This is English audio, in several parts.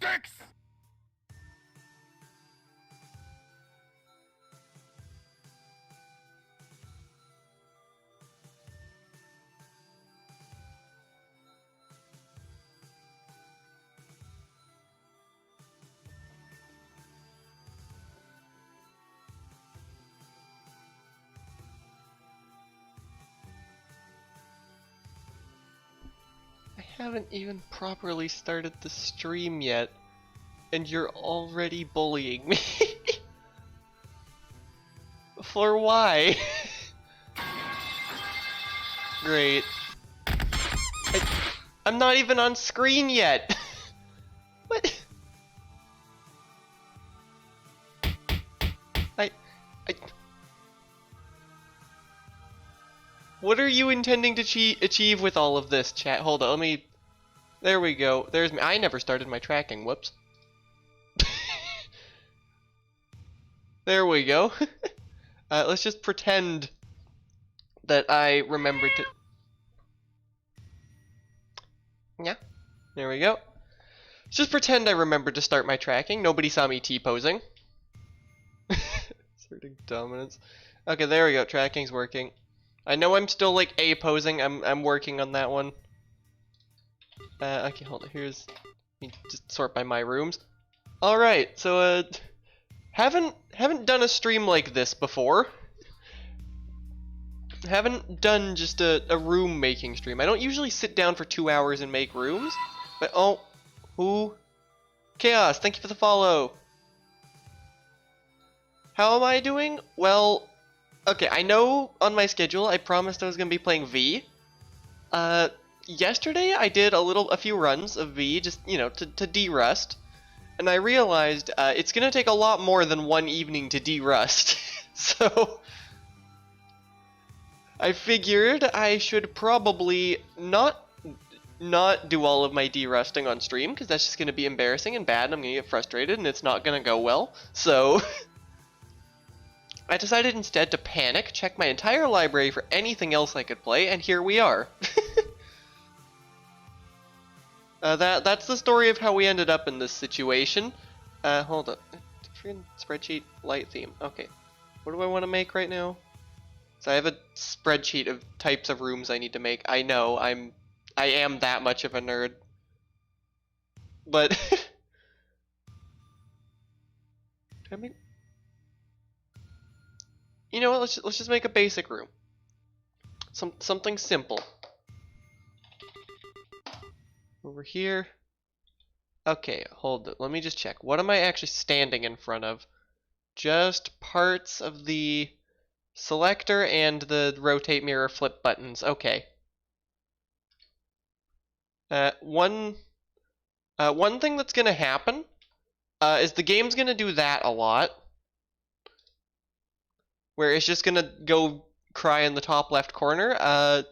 sticks! I haven't even properly started the stream yet, and you're already bullying me. For why? Great. I'm not even on screen yet. What? I... What are you intending to achieve with all of this, chat? Hold on, let me... There we go. There's me. I never started my tracking. Whoops. There we go. Let's just pretend that I remembered to... Yeah. There we go. Let's just pretend I remembered to start my tracking. Nobody saw me T-posing. Asserting dominance. Okay, there we go. Tracking's working. I know I'm still like A-posing. I'm working on that one. Okay, hold on. Here's... Let me just sort by my rooms. Alright, so haven't done a stream like this before. Haven't done just a room making stream. I don't usually sit down for 2 hours and make rooms. But oh, who? Chaos, thank you for the follow. How am I doing? Well, okay, I know on my schedule I promised I was gonna be playing V. Yesterday I did a few runs of V, just, you know, to de-rust. And I realized it's gonna take a lot more than one evening to de-rust. So I figured I should probably not do all of my de-rusting on stream, because that's just gonna be embarrassing and bad and I'm gonna get frustrated and it's not gonna go well. So I decided instead to panic, check my entire library for anything else I could play, and here we are. That's the story of how we ended up in this situation. Hold up. Spreadsheet, light theme. Okay. What do I want to make right now? So I have a spreadsheet of types of rooms I need to make. I know, I am that much of a nerd. But I mean, you know what? Let's just make a basic room. Something simple. Over here. Okay, hold it. Let me just check. What am I actually standing in front of? Just parts of the selector and the rotate mirror flip buttons. Okay. One thing that's gonna happen is the game's gonna do that a lot, where it's just gonna go cry in the top left corner.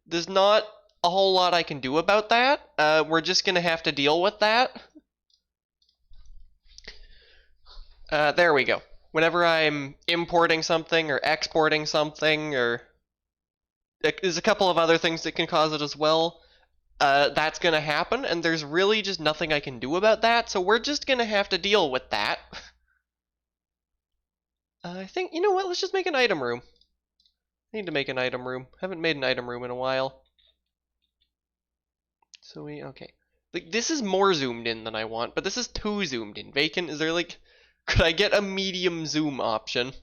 There's not a whole lot I can do about that. We're just gonna have to deal with that. There we go. Whenever I'm importing something or exporting something, or there's a couple of other things that can cause it as well, that's gonna happen, and there's really just nothing I can do about that, so we're just gonna have to deal with that. I think, you know what, let's just make an item room. I need to make an item room. Haven't made an item room in a while. So okay. Like, this is more zoomed in than I want, but this is too zoomed in. Vacant, is there like, could I get a medium zoom option?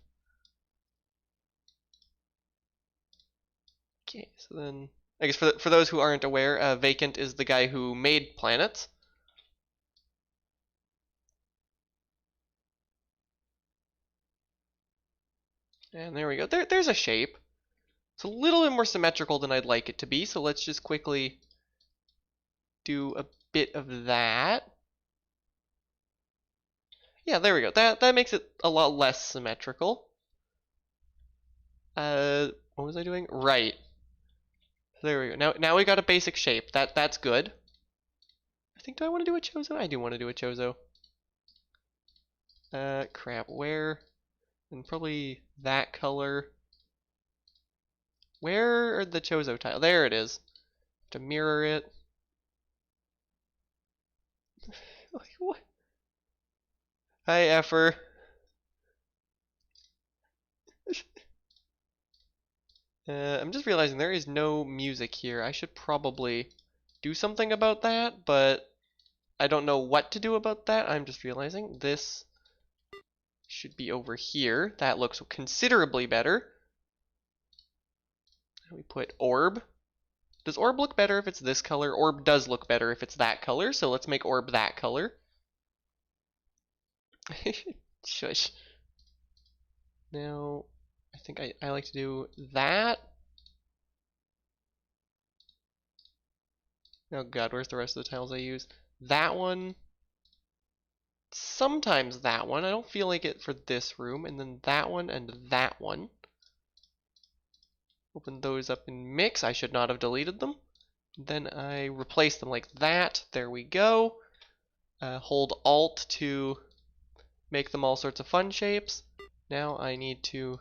Okay, so then, I guess for those who aren't aware, Vacant is the guy who made planets. And there we go. There's a shape. It's a little bit more symmetrical than I'd like it to be, so let's just quickly do a bit of that. Yeah, there we go. That makes it a lot less symmetrical. What was I doing? Right. There we go. Now we got a basic shape. That's good. I think, do I want to do a Chozo? I do want to do a Chozo. Crap, where? And probably that color. Where are the Chozo tile? There it is. To mirror it. What? Hi, Effer. I'm just realizing there is no music here. I should probably do something about that, but I don't know what to do about that. I'm just realizing this should be over here. That looks considerably better. We put orb. Does orb look better if it's this color? Orb does look better if it's that color, so let's make orb that color. Shush. Now, I think I like to do that. Oh god, where's the rest of the tiles I use? That one. Sometimes that one. I don't feel like it for this room. And then that one and that one. Open those up in mix. I should not have deleted them. Then I replace them like that. There we go. Hold Alt to make them all sorts of fun shapes. Now I need to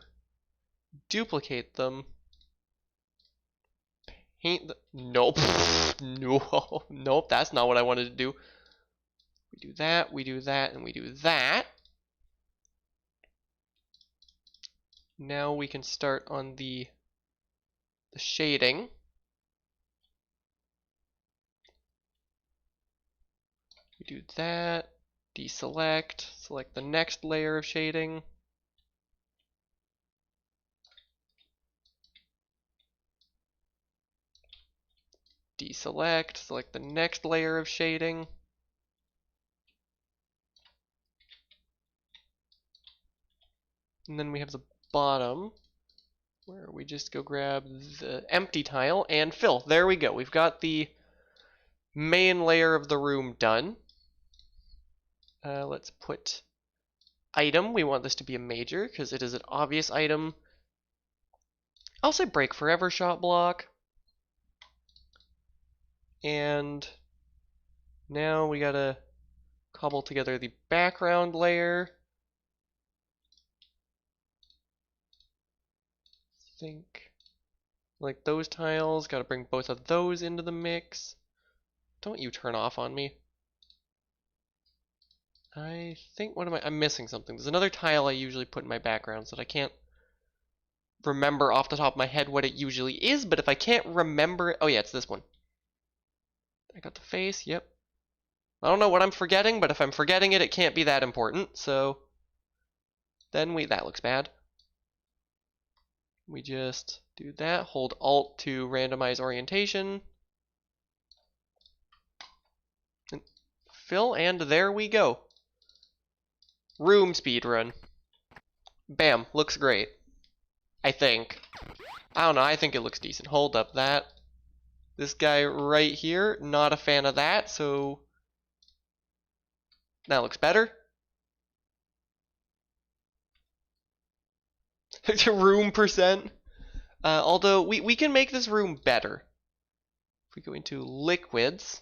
duplicate them. Paint the... Nope. No. Nope, that's not what I wanted to do. We do that, we do that, and we do that. Now we can start on the shading. We do that, deselect, select the next layer of shading. Deselect, select the next layer of shading. And then we have the bottom, where we just go grab the empty tile and fill. There we go. We've got the main layer of the room done. Let's put item. We want this to be a major because it is an obvious item. I'll say break forever shot block. And now we gotta cobble together the background layer. Think like those tiles, gotta bring both of those into the mix. Don't you turn off on me. I think, I'm missing something. There's another tile I usually put in my backgrounds that I can't remember off the top of my head what it usually is, but if I can't remember it, oh yeah, it's this one. I got the face, yep. I don't know what I'm forgetting, but if I'm forgetting it, it can't be that important, so then that looks bad. We just do that, hold Alt to randomize orientation. And fill, and there we go. Room speedrun. Bam, looks great. I think. I don't know, I think it looks decent. Hold up, this guy right here, not a fan of that, so that looks better. Room percent. Although we can make this room better. If we go into liquids,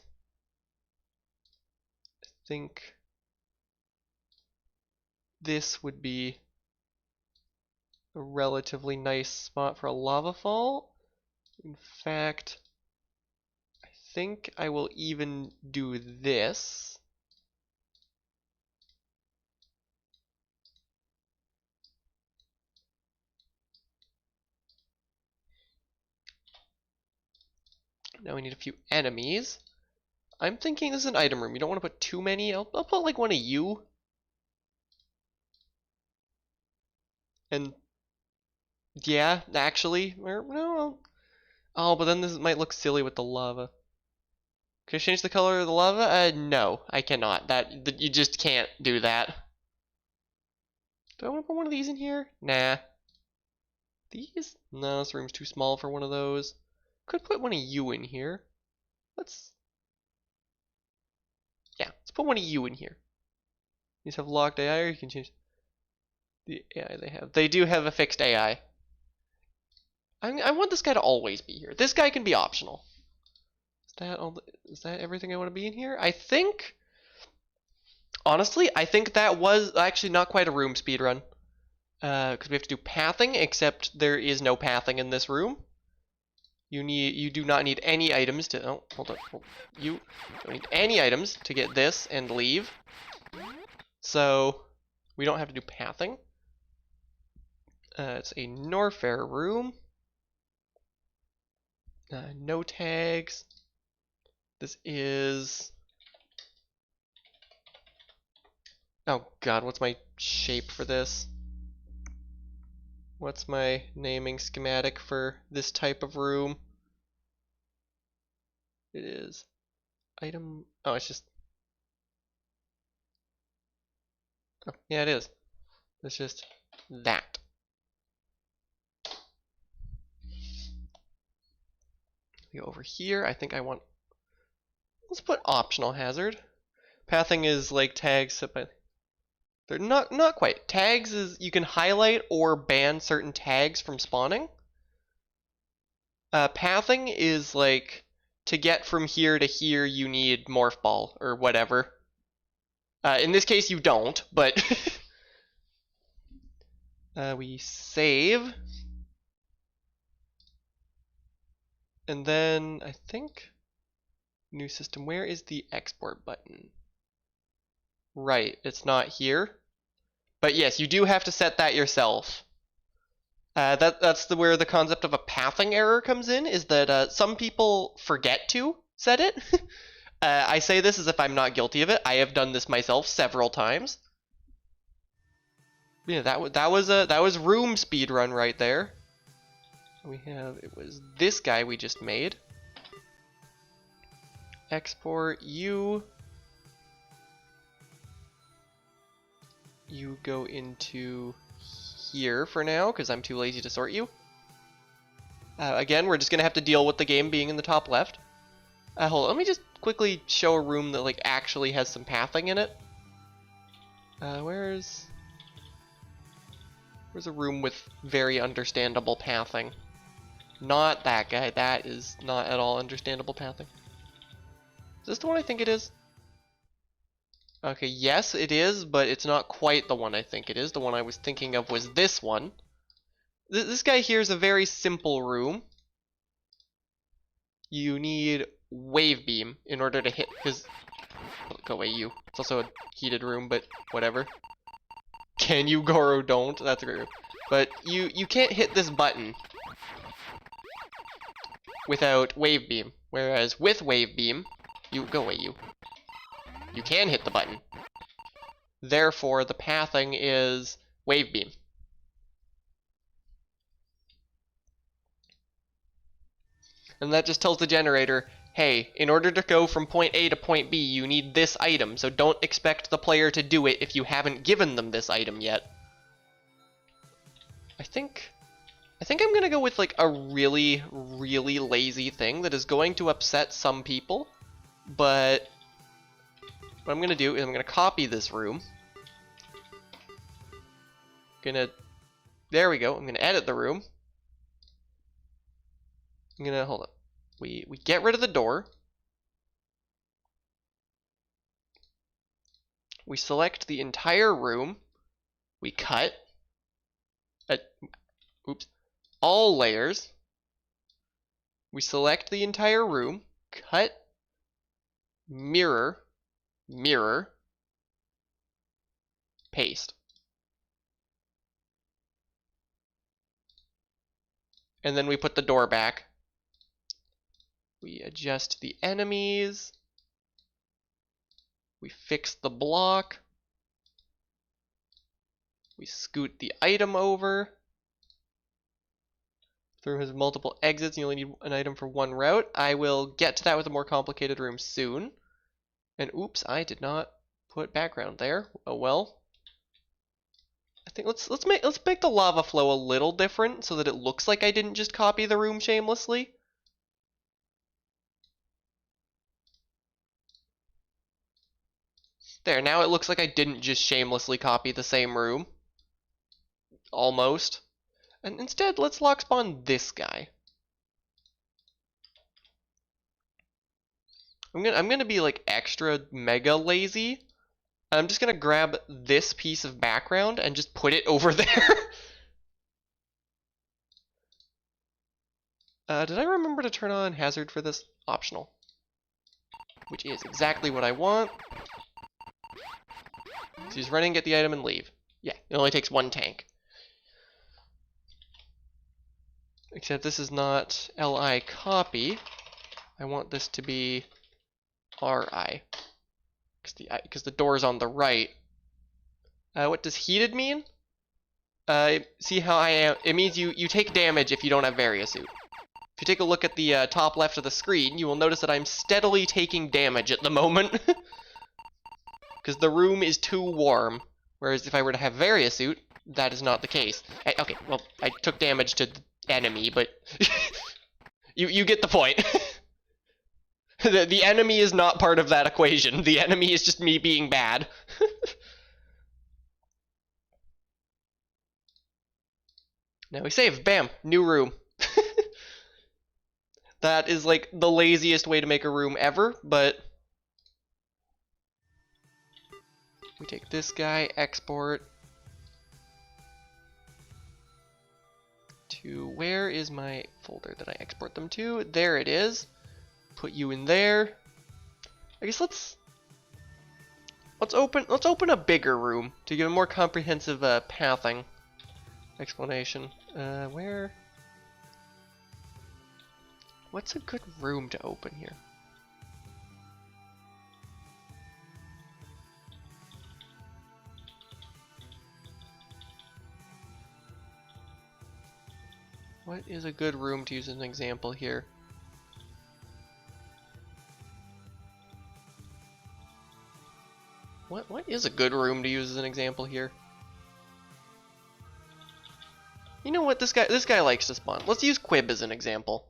I think this would be a relatively nice spot for a lava fall. In fact, I think I will even do this. Now we need a few enemies. I'm thinking this is an item room. You don't want to put too many. I'll put like one of you. And yeah, actually, or no. Oh, but then this might look silly with the lava. Can I change the color of the lava? No, I cannot. You just can't do that. Do I want to put one of these in here? Nah. These? No, this room's too small for one of those. Could put one of you in here. Yeah, let's put one of you in here. These have locked AI, or you can change the AI they have. They do have a fixed AI. I want this guy to always be here. This guy can be optional. Is that everything I want to be in here? I think, honestly, I think that was actually not quite a room speedrun. Because we have to do pathing, except there is no pathing in this room. You do not need any items to, oh, hold on. You don't need any items to get this and leave. So, we don't have to do pathing. It's a Norfair room. No tags. This is... Oh god, what's my shape for this? What's my naming schematic for this type of room? It is item... Oh, it's just... Oh, yeah, it is. It's just that. Go over here. I think I want... Let's put optional hazard. Pathing is like tags set by... They're not quite. Tags is you can highlight or ban certain tags from spawning. Pathing is like to get from here to here you need morph ball or whatever. In this case you don't, but we save. And then I think new system, where is the export button? Right, it's not here. But yes, you do have to set that yourself. That's where the concept of a pathing error comes in, is that some people forget to set it. I say this as if I'm not guilty of it. I have done this myself several times. Yeah, that was room speed run right there. It was this guy we just made. Export you. You go into here for now, because I'm too lazy to sort you. Again, we're just going to have to deal with the game being in the top left. Hold on, let me just quickly show a room that like actually has some pathing in it. Where's a room with very understandable pathing? Not that guy. That is not at all understandable pathing. Is this the one I think it is? Okay, yes, it is, but it's not quite the one I think it is. The one I was thinking of was this one. This guy here is a very simple room. You need wave beam in order to hit his... Go away, you. It's also a heated room, but whatever. Can you, Goro? Don't. That's a great room. But you can't hit this button without wave beam. Whereas with wave beam, you... Go away, you. You can hit the button. Therefore, the pathing is wave beam. And that just tells the generator, hey, in order to go from point A to point B, you need this item, so don't expect the player to do it if you haven't given them this item yet. I think I'm gonna go with like a really, really lazy thing that is going to upset some people, but what I'm gonna do is I'm gonna copy this room. There we go. I'm gonna edit the room. I'm gonna hold up. We get rid of the door. We select the entire room. We cut. Oops. All layers. We select the entire room. Cut. Mirror. Mirror. Paste. And then we put the door back. We adjust the enemies. We fix the block. We scoot the item over. The room has multiple exits. You only need an item for one route. I will get to that with a more complicated room soon. And oops, I did not put background there. Oh well. I think let's make the lava flow a little different so that it looks like I didn't just copy the room shamelessly. There, now it looks like I didn't just shamelessly copy the same room. Almost. And instead, let's lock spawn this guy. I'm gonna be like extra mega lazy. I'm just gonna grab this piece of background and just put it over there. Did I remember to turn on hazard for this? Optional. Which is exactly what I want. So just run in, get the item, and leave. Yeah, it only takes one tank. Except this is not LI copy. I want this to be RI. Because the door's on the right. What does heated mean? See how I am? It means you take damage if you don't have Variasuit. If you take a look at the top left of the screen, you will notice that I'm steadily taking damage at the moment. Because the room is too warm. Whereas if I were to have Variasuit, that is not the case. Okay, well, I took damage to the enemy, but you get the point. The enemy is not part of that equation. The enemy is just me being bad. Now we save. Bam! New room. That is like the laziest way to make a room ever, but we take this guy, export to, where is my folder that I export them to? There it is. Put you in there. I guess let's open a bigger room to get a more comprehensive pathing explanation. Where? What's a good room to open here? What is a good room to use as an example here? What is a good room to use as an example here? You know what, this guy likes to spawn. Let's use Quib as an example.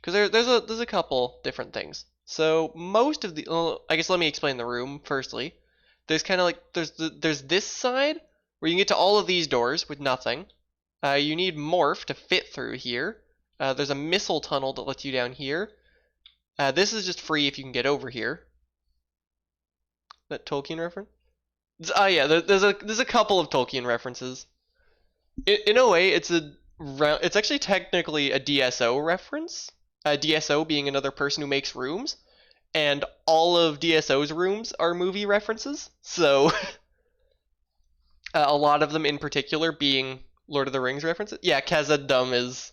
Because there's a couple different things. So most of the, I guess let me explain the room firstly. There's kind of like there's this side where you can get to all of these doors with nothing. You need morph to fit through here. There's a missile tunnel that lets you down here. This is just free if you can get over here. That Tolkien reference? Yeah, there's a couple of Tolkien references. In a way, it's actually technically a DSO reference. DSO being another person who makes rooms, and all of DSO's rooms are movie references. So a lot of them, in particular, being Lord of the Rings references. Yeah, Khazad-dûm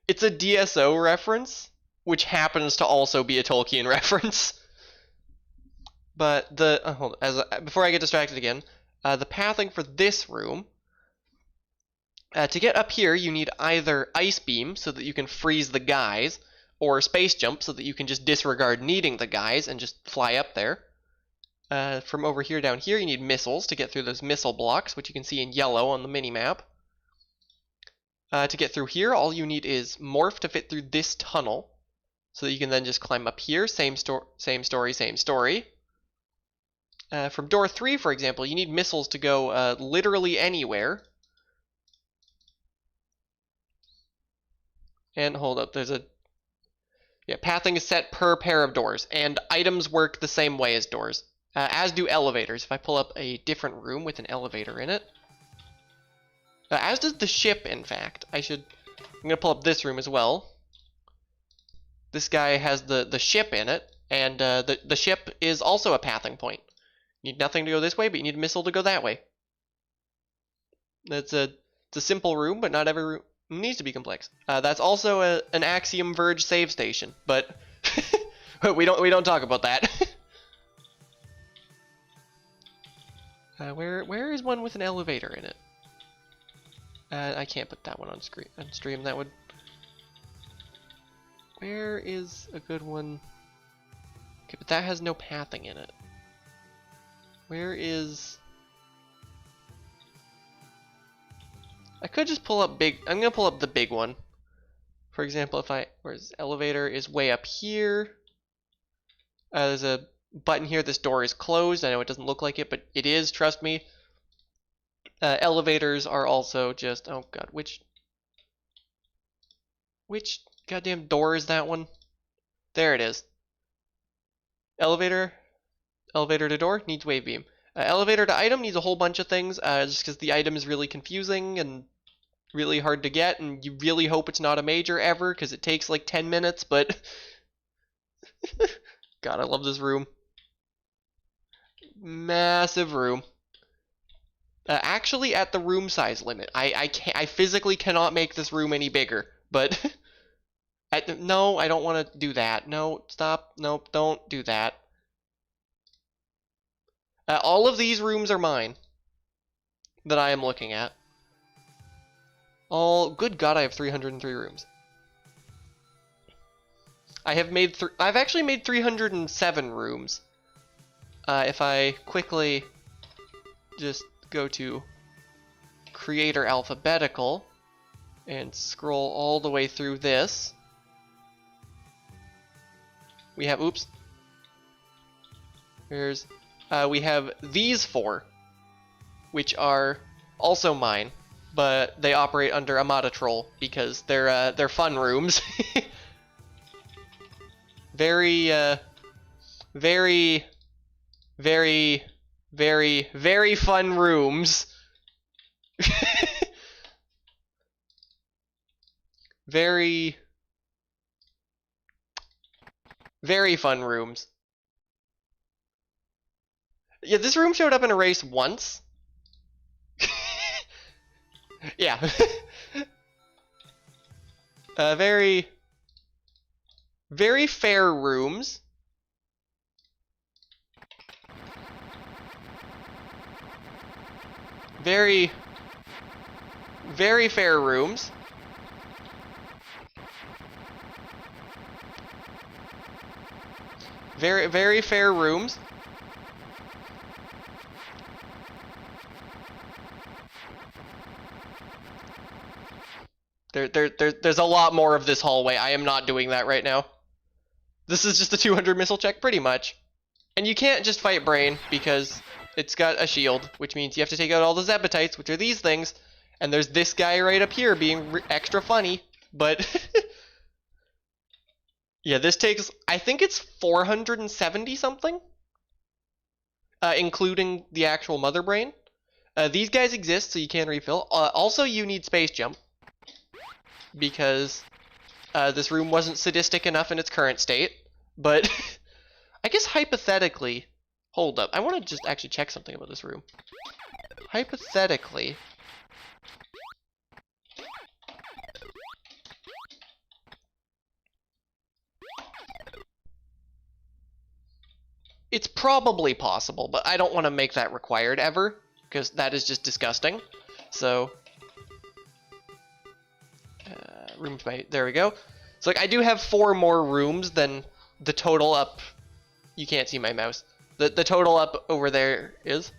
it's a DSO reference, which happens to also be a Tolkien reference. But hold on, before I get distracted again, the pathing for this room. To get up here, you need either Ice Beam, so that you can freeze the guys, or Space Jump, so that you can just disregard needing the guys and just fly up there. From over here down here, you need missiles to get through those missile blocks, which you can see in yellow on the mini-map. To get through here, all you need is Morph to fit through this tunnel, so that you can then just climb up here. Same story. From door 3, for example, you need missiles to go literally anywhere. And hold up, pathing is set per pair of doors, and items work the same way as doors, as do elevators. If I pull up a different room with an elevator in it, as does the ship, in fact. I'm gonna pull up this room as well. This guy has the ship in it, and the ship is also a pathing point. You need nothing to go this way, but you need a missile to go that way. It's a simple room, but not every room needs to be complex. That's also an Axiom Verge save station, but we don't talk about that. Where is one with an elevator in it? I can't put that one on stream. That would. Where is a good one? Okay, but that has no pathing in it. Where is? I could just pull up I'm gonna pull up the big one. For example, where's elevator is way up here. There's a button here. This door is closed. I know it doesn't look like it, but it is. Trust me. Elevators are also just, oh god, which goddamn door is that one? There it is. Elevator to door needs wave beam. Elevator to item needs a whole bunch of things, just because the item is really confusing, and really hard to get, and you really hope it's not a major ever, because it takes like 10 minutes, but... God, I love this room. Massive room. Actually, at the room size limit. I physically cannot make this room any bigger, but... no, I don't want to do that. No, stop. Nope, don't do that. All of these rooms are mine that I am looking at. All good God, I have 303 rooms. I've actually made 307 rooms. If I quickly just go to creator alphabetical and scroll all the way through this, we have, oops, we have these 4, which are also mine, but they operate under Amada Troll because they're fun rooms. Very, very, very, very, very fun rooms. Very, very fun rooms. Yeah, this room showed up in a race once. Yeah. Very, very fair rooms. Very, very fair rooms. Very, very fair rooms. There's a lot more of this hallway. I am not doing that right now. This is just a 200 missile check, pretty much. And you can't just fight Brain, because it's got a shield, which means you have to take out all the Zepatites, which are these things. And there's this guy right up here being extra funny, but... yeah, this takes, I think it's 470 something? Including the actual Mother Brain. These guys exist, so you can refill. Also, you need Space Jump, because this room wasn't sadistic enough in its current state. But I guess hypothetically, hold up, I want to just actually check something about this room. Hypothetically, it's probably possible, but I don't want to make that required ever, because that is just disgusting. So, rooms by, there we go. So like I do have 4 more rooms than the total up. You can't see my mouse. The total up over there is.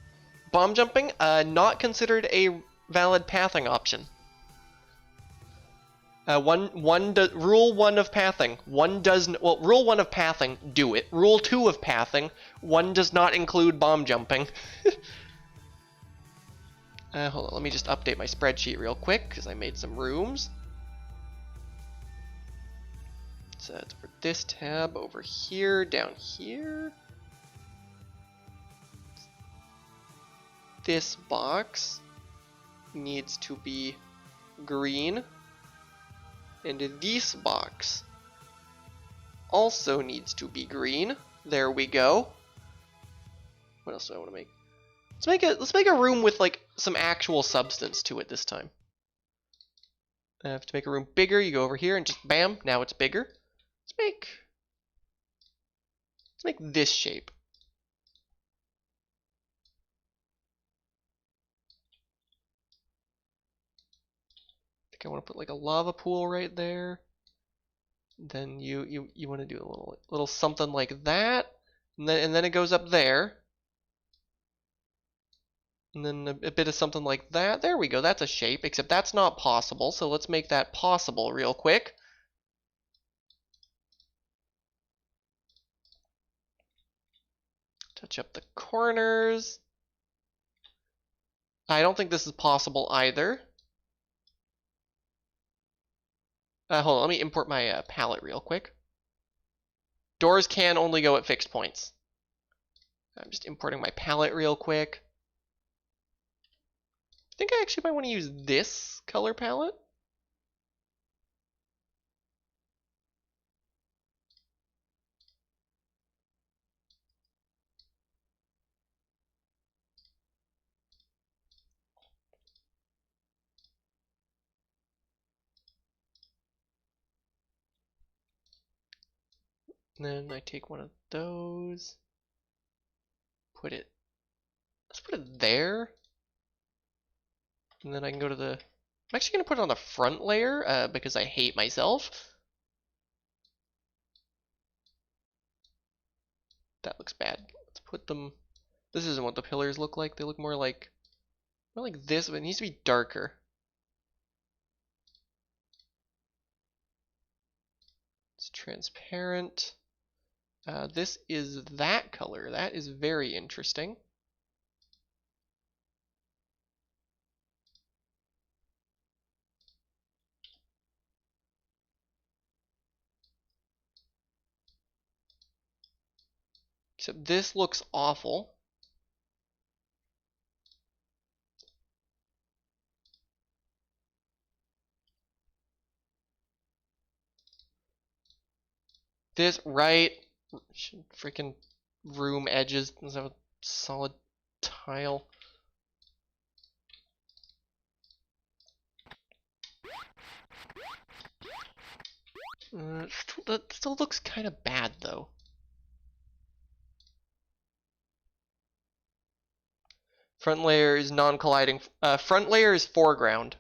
Bomb jumping, not considered a valid pathing option. Rule 1 of pathing. Rule 1 of pathing, do it. Rule 2 of pathing, 1 does not include bomb jumping. Hold on, let me just update my spreadsheet real quick, because I made some rooms. So it's for this tab over here, down here. This box needs to be green. And this box also needs to be green. There we go. What else do I want to make? Let's make a room with like some actual substance to it this time. I have to make a room bigger. You go over here and just bam, now it's bigger. Let's make this shape. I think I want to put like a lava pool right there. Then you want to do a little something like that, and then it goes up there. And then a bit of something like that. There we go, that's a shape, except that's not possible, so let's make that possible real quick. Touch up the corners. I don't think this is possible either. Hold on, let me import my palette real quick. Doors can only go at fixed points. I'm just importing my palette real quick. think I actually might want to use this color palette. And then I take one of those, let's put it there. And then I can go to I'm actually going to put it on the front layer because I hate myself. That looks bad. Let's put them, this isn't what the pillars look like. They look more like this, but it needs to be darker. It's transparent. This is that color. That is very interesting. Except this looks awful. This, right? Freaking room edges. Let's have a solid tile. That still looks kind of bad though. Front layer is non-colliding. Front layer is foreground.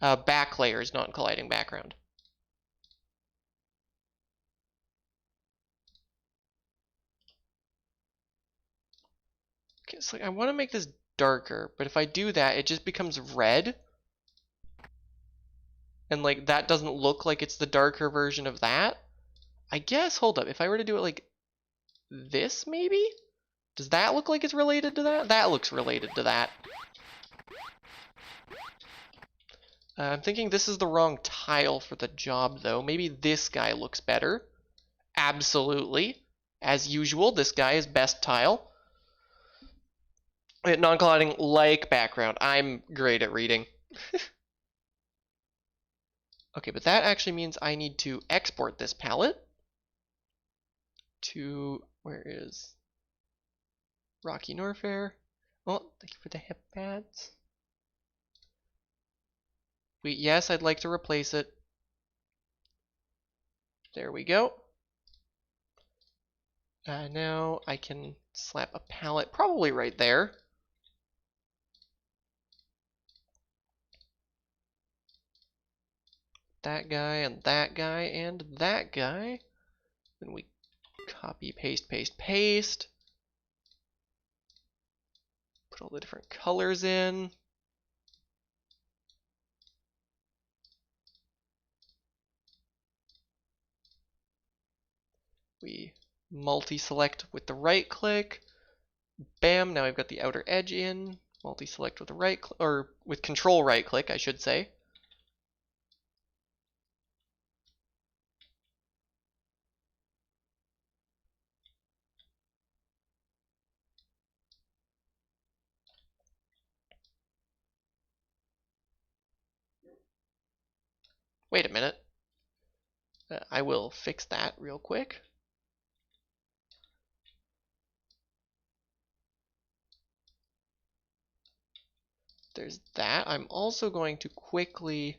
Back layer is non-colliding background. Okay, so I want to make this darker, but if I do that, it just becomes red. And like that doesn't look like it's the darker version of that. I guess, hold up, if I were to do it like this maybe? Does that look like it's related to that? That looks related to that. I'm thinking this is the wrong tile for the job though. Maybe this guy looks better. Absolutely. As usual, this guy is best tile. Non-colliding like background. I'm great at reading. Okay, but that actually means I need to export this palette to, where is Rocky Norfair? Oh, thank you for the hip pads. Yes, I'd like to replace it. There we go. Now I can slap a palette probably right there. That guy and that guy and that guy. Then we copy, paste, paste, paste. Put all the different colors in. We multi-select with the right click. Bam, now I've got the outer edge in. Multi-select with the right click, or with control right click, I should say. Wait a minute. I will fix that real quick. There's that. I'm also going to quickly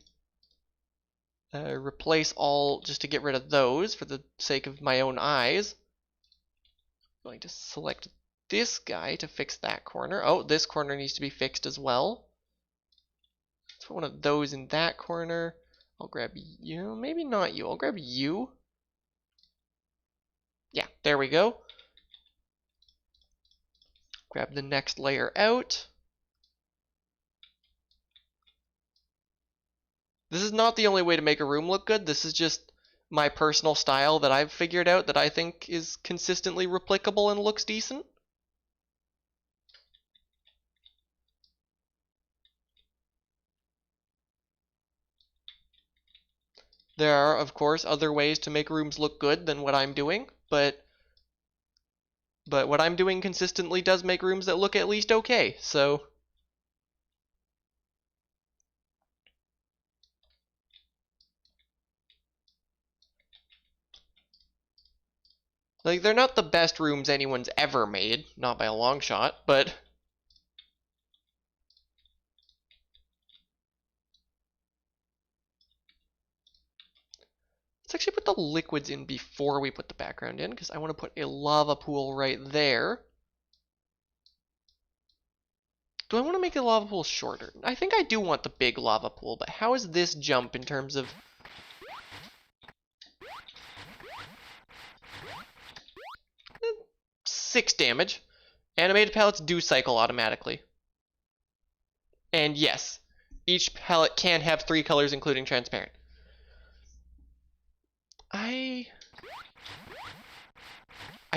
replace all, just to get rid of those for the sake of my own eyes. I'm going to select this guy to fix that corner. Oh, this corner needs to be fixed as well. Let's put one of those in that corner. I'll grab you. Maybe not you. I'll grab you. Yeah, there we go. Grab the next layer out. This is not the only way to make a room look good. This is just my personal style that I've figured out that I think is consistently replicable and looks decent. There are, of course, other ways to make rooms look good than what I'm doing, but what I'm doing consistently does make rooms that look at least okay, so Like, they're not the best rooms anyone's ever made, not by a long shot, but let's actually put the liquids in before we put the background in, because I want to put a lava pool right there. Do I want to make the lava pool shorter? I think I do want the big lava pool, but how is this jump in terms of... 6 damage. Animated pellets do cycle automatically. And yes, each pellet can have 3 colors, including transparent. I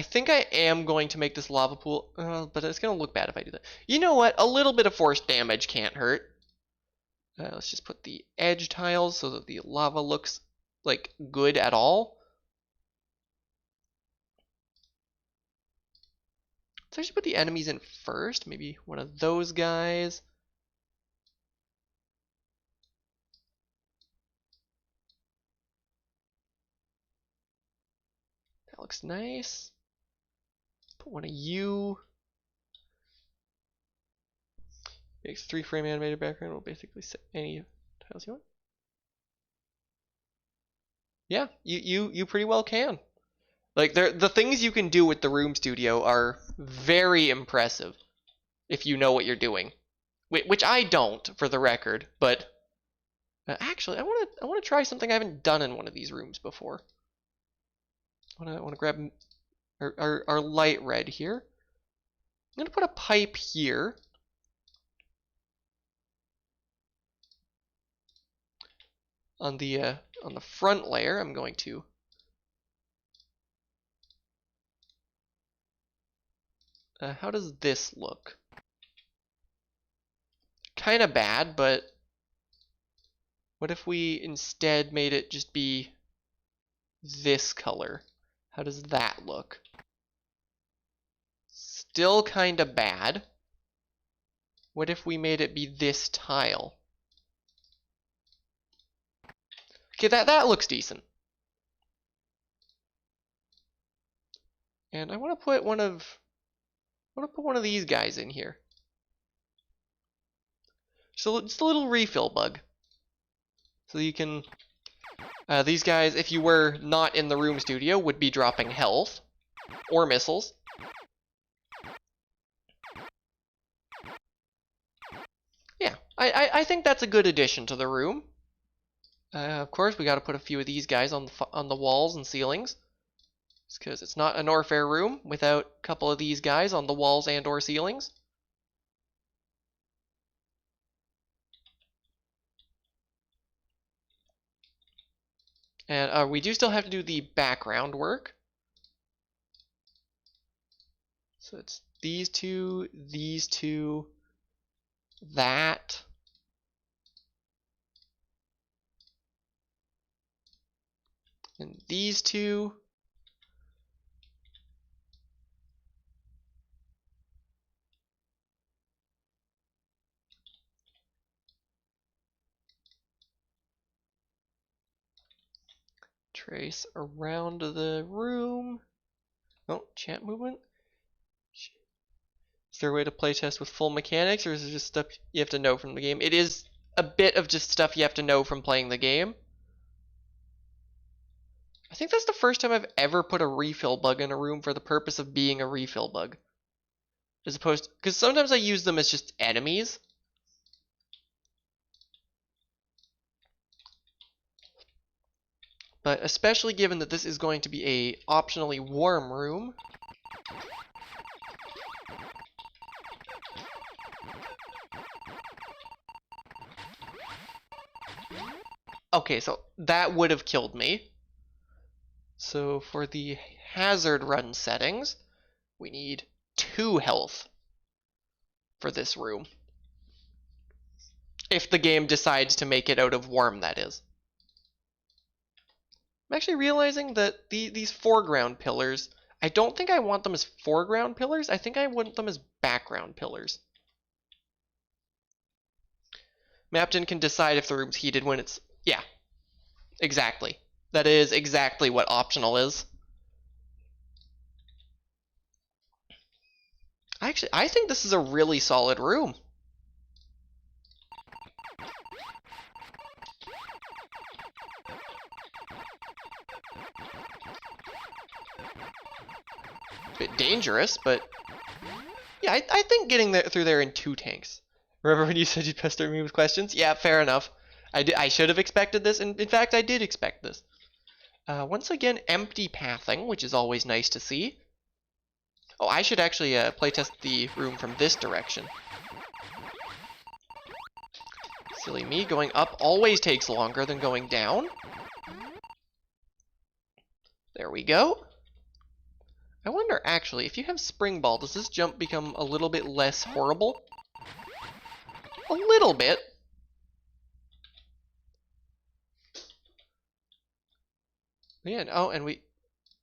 think I am going to make this lava pool, but it's going to look bad if I do that. You know what? A little bit of force damage can't hurt. Let's just put the edge tiles so that the lava looks like good at all. Let's actually put the enemies in first. Maybe one of those guys. That looks nice. Put one of you. Makes 3-frame animated background. Will basically set any tiles you want. Yeah, you pretty well can. Like, the things you can do with the Room Studio are very impressive if you know what you're doing. Which I don't, for the record, but actually, I want to try something I haven't done in one of these rooms before. I want to grab our light red here. I'm going to put a pipe here. On the front layer, I'm going to how does this look? Kind of bad, but what if we instead made it just be this color? How does that look? Still kind of bad. What if we made it be this tile? Okay, that looks decent. And I want to put one of these guys in here. So just a little refill bug. So you can these guys, if you were not in the Room Studio, would be dropping health or missiles. Yeah, I think that's a good addition to the room. Of course, we got to put a few of these guys on the walls and ceilings, because it's not a Norfair room without a couple of these guys on the walls and or ceilings. And we do still have to do the background work. So it's these two, that. And these two. Trace around the room. Oh, chant movement. Is there a way to playtest with full mechanics, or is it just stuff you have to know from the game? It is a bit of just stuff you have to know from playing the game. I think that's the first time I've ever put a refill bug in a room for the purpose of being a refill bug. As opposed to, because sometimes I use them as just enemies. But especially given that this is going to be a optionally warm room. Okay, so that would have killed me. So for the hazard run settings, we need 2 health for this room. If the game decides to make it out of warm, that is. I'm actually realizing that these foreground pillars, I don't think I want them as foreground pillars. I think I want them as background pillars. Mapton can decide if the room's heated when it's... Yeah, exactly. That is exactly what optional is. Actually, I think this is a really solid room. Bit dangerous, but yeah, I think getting there through there in 2 tanks. Remember when you said you'd pester me with questions? Yeah, fair enough. I should have expected this, and in fact, I did expect this. Once again, empty pathing, which is always nice to see. Oh, I should actually playtest the room from this direction. Silly me, going up always takes longer than going down. There we go. I wonder, actually, if you have Spring Ball, does this jump become a little bit less horrible? A little bit. Yeah, oh, and we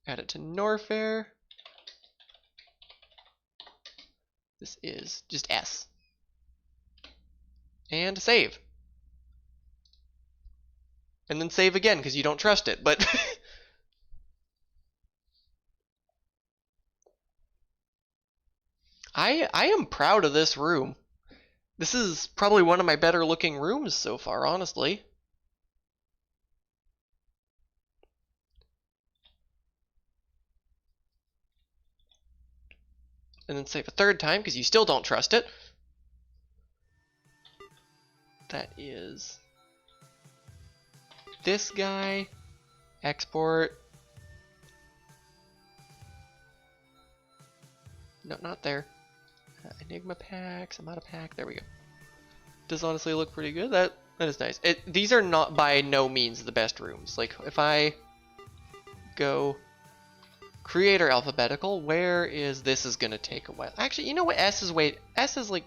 add it to Norfair. This is just S. And save. And then save again, because you don't trust it, but... I am proud of this room. This is probably one of my better looking rooms so far, honestly. And then save a third time, because you still don't trust it. That is this guy. Export. No, not there. Enigma packs. I'm out of pack. There we go. Does honestly look pretty good. That is nice. These are not by no means the best rooms. Like if I go creator alphabetical, where is this is gonna take a while. Actually, you know what? S is like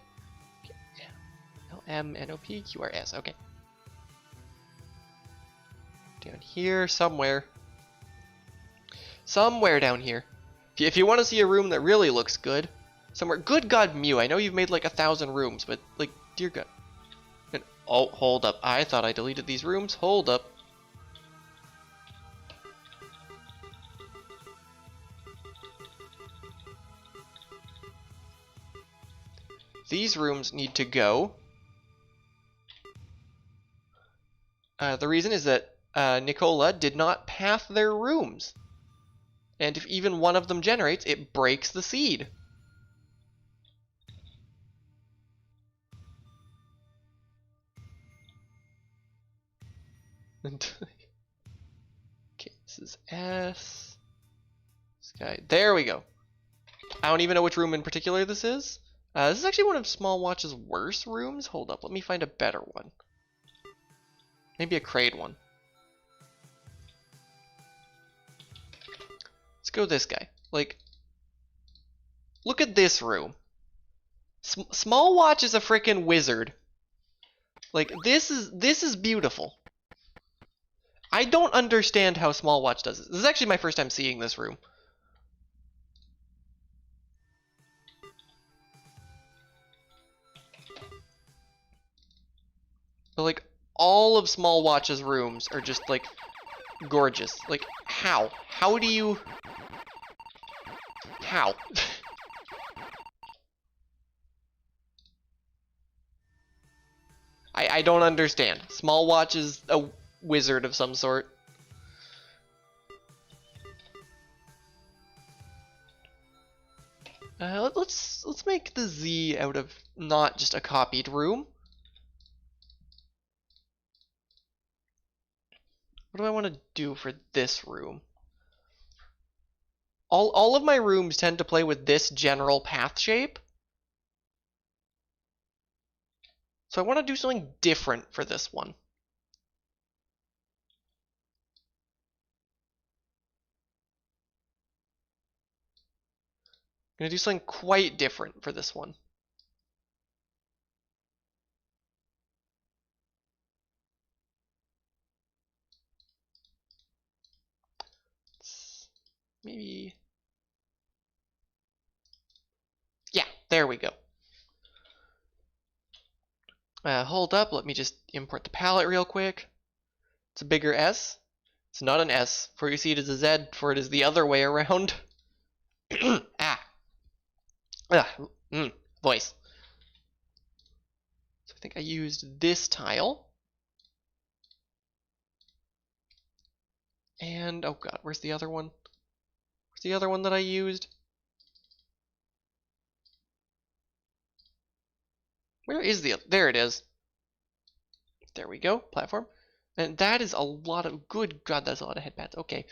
L M N O P Q R S. Okay. Down here somewhere. Somewhere down here. If you want to see a room that really looks good, somewhere. Good God, Mew. I know you've made like 1,000 rooms, but like, dear God. And, oh, hold up. I thought I deleted these rooms. Hold up. These rooms need to go. The reason is that Nicola did not path their rooms. And if even one of them generates, it breaks the seed. Okay, this is S. This guy. There we go. I don't even know which room in particular this is. This is actually one of Small Watch's worst rooms. Hold up, let me find a better one. Maybe a Kraid one. Let's go this guy. Like, look at this room. Small Watch is a freaking wizard. Like, this is beautiful. I don't understand how Small Watch does this. This is actually my first time seeing this room. But like, all of Small Watch's rooms are just like gorgeous. Like, how? How do you... How? I don't understand. Small Watch is a wizard of some sort. Let's make the Z out of not just a copied room. What do I want to do for this room? All of my rooms tend to play with this general path shape. So I want to do something different for this one. I'm going to do something quite different for this one. Maybe... Yeah, there we go. Hold up, let me just import the palette real quick. It's a bigger S. It's not an S, for you see it as a Z, for it is the other way around. Ah. Voice. So I think I used this tile. And, oh god, where's the other one? Where's the other one that I used? Where is there it is. There we go, platform. And that is a lot of, good god, that's a lot of headpads. Okay.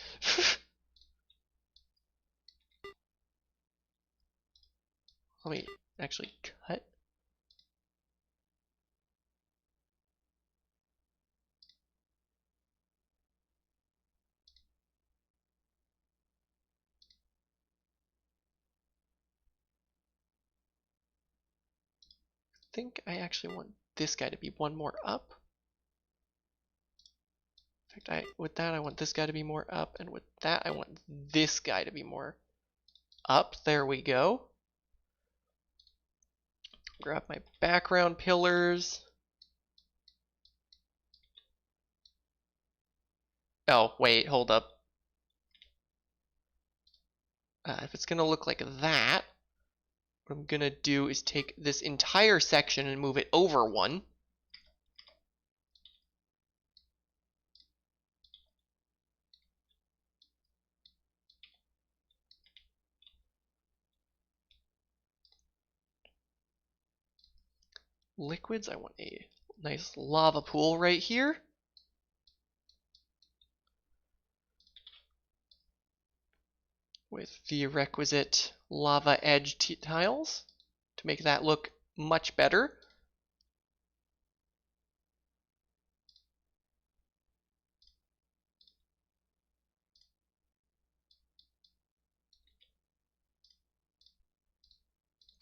Let me actually cut. I think I actually want this guy to be one more up. In fact, with that I want this guy to be more up, and with that I want this guy to be more up. There we go. Grab my background pillars. Oh, wait, hold up. If it's gonna look like that, what I'm gonna do is take this entire section and move it over one. Liquids, I want a nice lava pool right here. With the requisite lava edge tiles to make that look much better.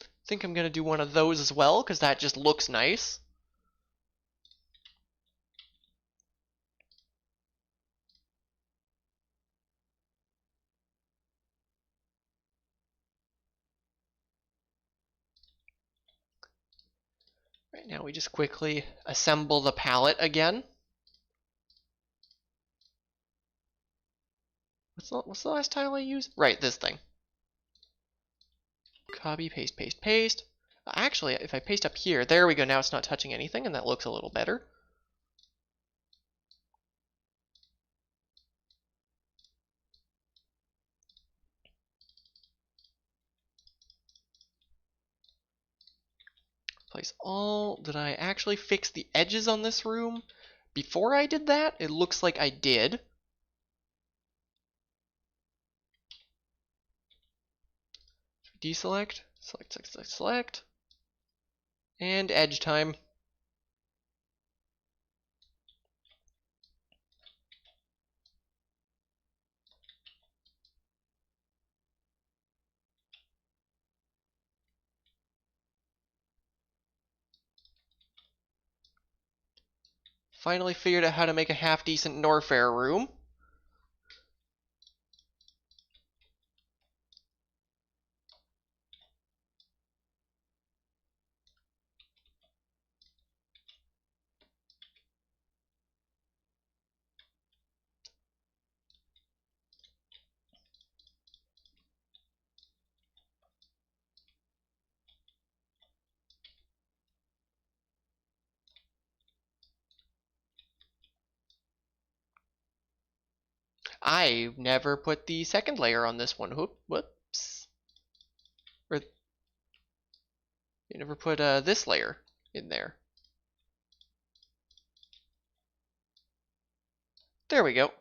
I think I'm going to do one of those as well, because that just looks nice. Right now we just quickly assemble the palette again. What's the last tile I used? Right, this thing. Copy, paste, paste, paste. Actually, if I paste up here, there we go, now it's not touching anything, and that looks a little better. Place all. Did I actually fix the edges on this room? Before I did that, it looks like I did. Deselect, select, select, select, select, and edge time. Finally figured out how to make a half-decent Norfair room. I never put the second layer on this one. Whoops. Or you never put this layer in there. There we go.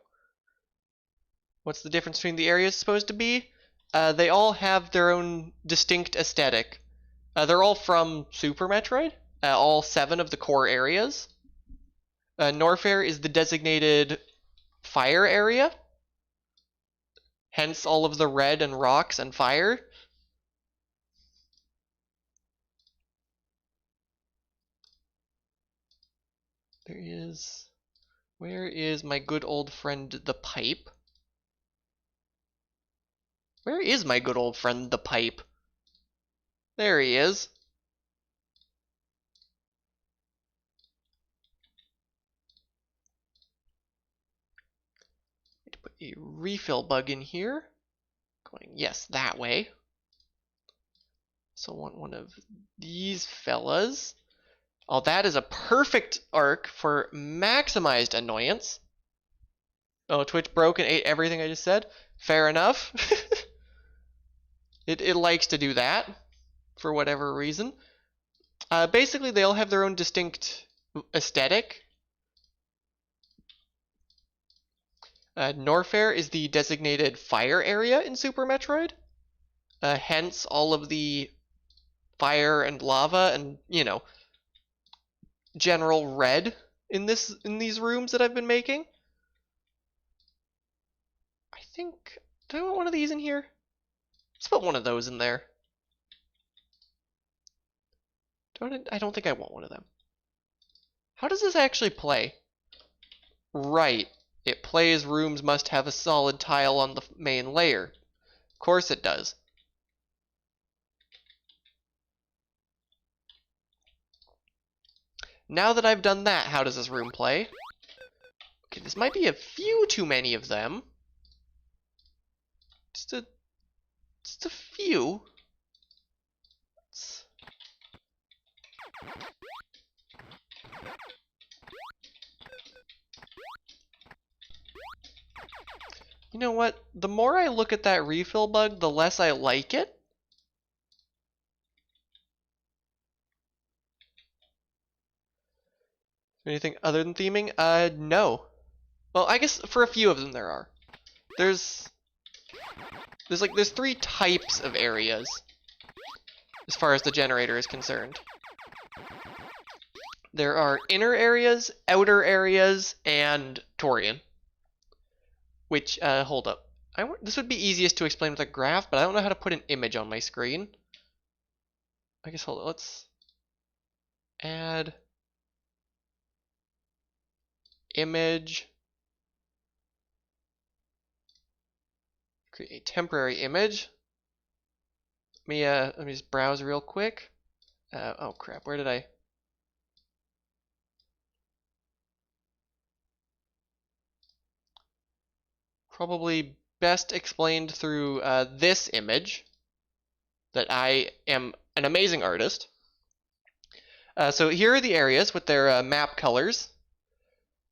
What's the difference between the areas supposed to be? They all have their own distinct aesthetic. They're all from Super Metroid. All 7 of the core areas. Norfair is the designated fire area. Hence all of the red and rocks and fire. Where is my good old friend the pipe? Where is my good old friend the pipe? There he is. Need to put a refill bug in here. Going, yes, that way. So I want one of these fellas. Oh, that is a perfect arc for maximized annoyance. Oh, Twitch broke and ate everything I just said. Fair enough. It likes to do that for whatever reason. Basically, they all have their own distinct aesthetic. Norfair is the designated fire area in Super Metroid. Hence all of the fire and lava and, you know, general red in these rooms that I've been making. I think, do I want one of these in here? Let's put one of those in there. I don't think I want one of them. How does this actually play? Right. It plays rooms must have a solid tile on the main layer. Of course it does. Now that I've done that, how does this room play? Okay, this might be a few too many of them. Just a few. You know what? The more I look at that refill bug, the less I like it. Anything other than theming? No. Well, I guess for a few of them there are. There's three types of areas as far as the generator is concerned. There are inner areas, outer areas, and Torian. Which, hold up. This would be easiest to explain with a graph, but I don't know how to put an image on my screen. I guess, hold on, let's add image. Create a temporary image. Let me just browse real quick. Oh crap, where did I? Probably best explained through this image. That I am an amazing artist. So here are the areas with their map colors.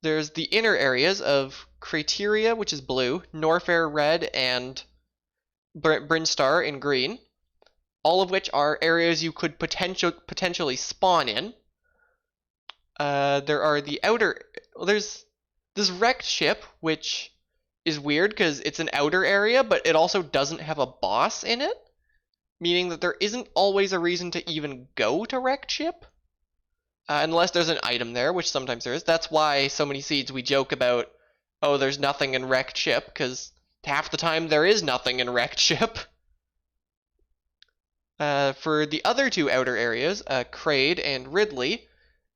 There's the inner areas of Crateria, which is blue, Norfair red, and Brinstar in green. All of which are areas you could potentially spawn in. There are the outer. Well, there's this wrecked ship, which is weird because it's an outer area, but it also doesn't have a boss in it, meaning that there isn't always a reason to even go to wrecked ship. Unless there's an item there, which sometimes there is. That's why so many seeds we joke about, oh, there's nothing in wrecked ship, because half the time there is nothing in wrecked ship. For the other two outer areas, Kraid and Ridley,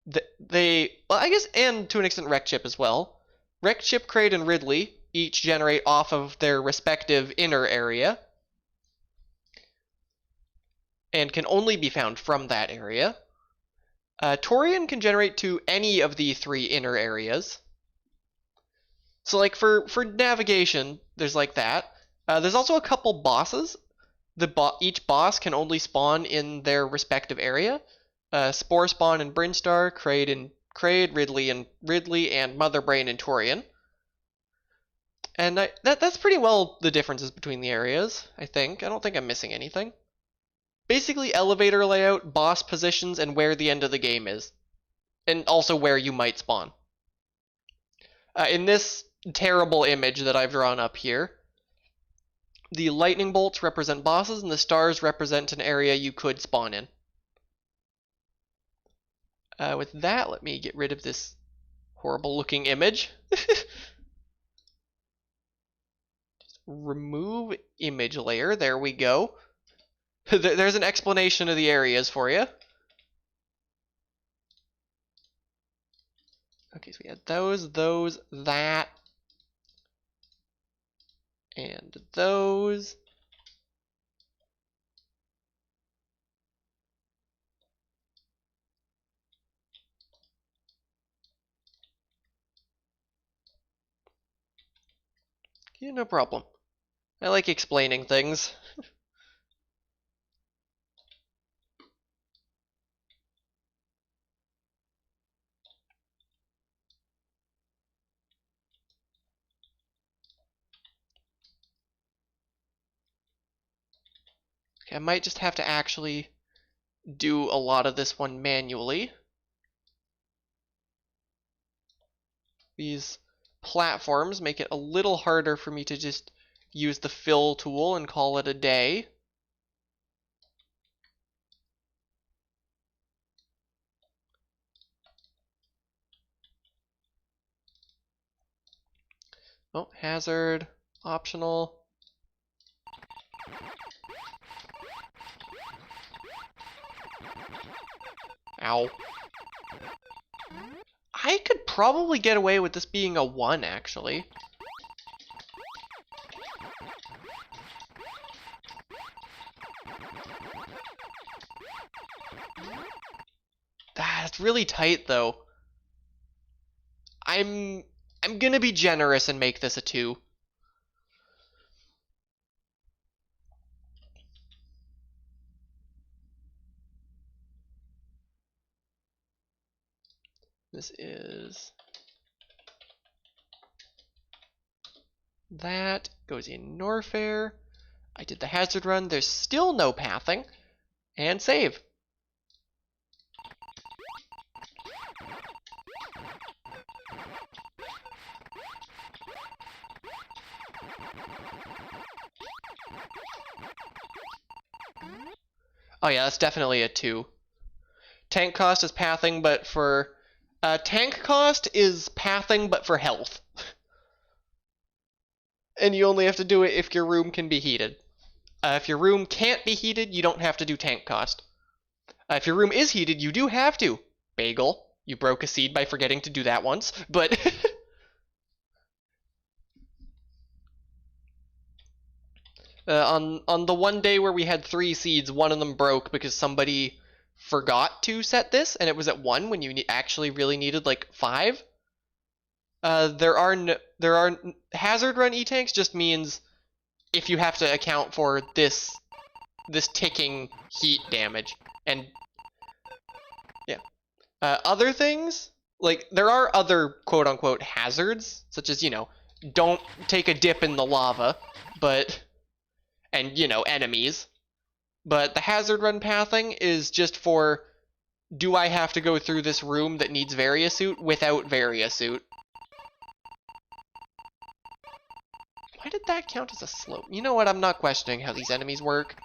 well, I guess, and to an extent wrecked ship as well. Wrecked ship, Kraid, and Ridley each generate off of their respective inner area, and can only be found from that area. Torian can generate to any of the three inner areas. So like for navigation, there's like that. There's also a couple bosses. Each boss can only spawn in their respective area. Spore spawn in Brinstar, Kraid, Ridley, and Mother Brain and Torian. And that's pretty well the differences between the areas, I think. I don't think I'm missing anything. Basically elevator layout, boss positions, and where the end of the game is. And also where you might spawn. In this terrible image that I've drawn up here, the lightning bolts represent bosses and the stars represent an area you could spawn in. With that, let me get rid of this horrible looking image. Just remove image layer, there we go. There's an explanation of the areas for you. Okay, so we had those, that, and those. Yeah, no problem. I like explaining things. I might just have to actually do a lot of this one manually. These platforms make it a little harder for me to just use the fill tool and call it a day. Oh, hazard, optional. Ow. I could probably get away with this being a 1, actually. That's really tight, though. I'm gonna be generous and make this a 2. This is... That goes in Norfair. I did the hazard run. There's still no pathing. And save. Oh yeah, that's definitely a 2. Tank cost is pathing, but for... tank cost is pathing, but for health. And you only have to do it if your room can be heated. If your room can't be heated, you don't have to do tank cost. If your room is heated, you do have to. Bagel, you broke a seed by forgetting to do that once, but... on the one day where we had 3 seeds, one of them broke because somebody forgot to set this, and it was at 1 when you actually really needed like 5. There are hazard run e-tanks just means if you have to account for this ticking heat damage. And yeah. Other things, like there are other quote unquote hazards, such as, don't take a dip in the lava, and enemies. But the hazard run pathing is just for, do I have to go through this room that needs Variasuit without Variasuit? Why did that count as a slope? You know what? I'm not questioning how these enemies work.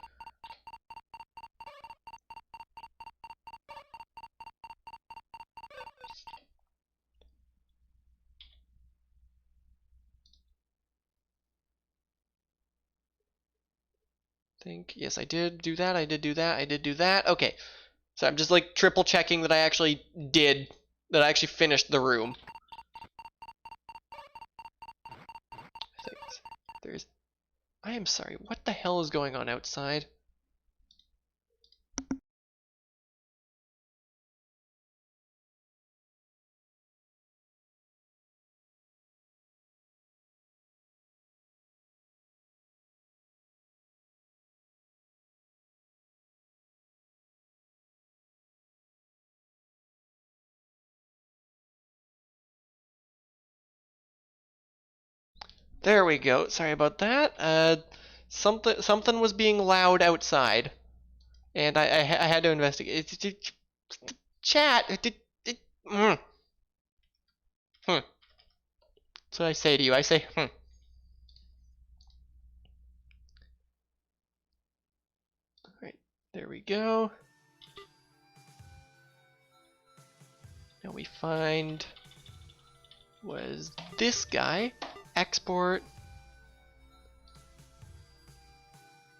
Yes, I did do that. I did do that. I did do that. Okay. So I'm just like triple checking that I actually finished the room. I am sorry, what the hell is going on outside? There we go. Sorry about that. Something was being loud outside, and I had to investigate. Chat. So I say to you, I say, Alright, there we go. Now we find was this guy. Export.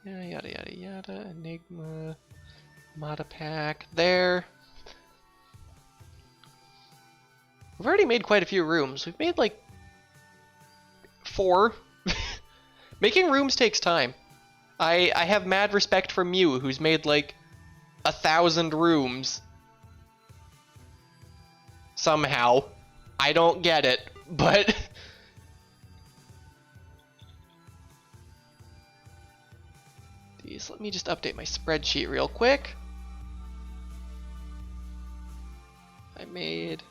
Yada yada yada yada. Enigma. Modapack. There. We've already made quite a few rooms. We've made like 4. Making rooms takes time. I have mad respect for Mew, who's made like 1,000 rooms. Somehow. I don't get it, but... Let me just update my spreadsheet real quick. I made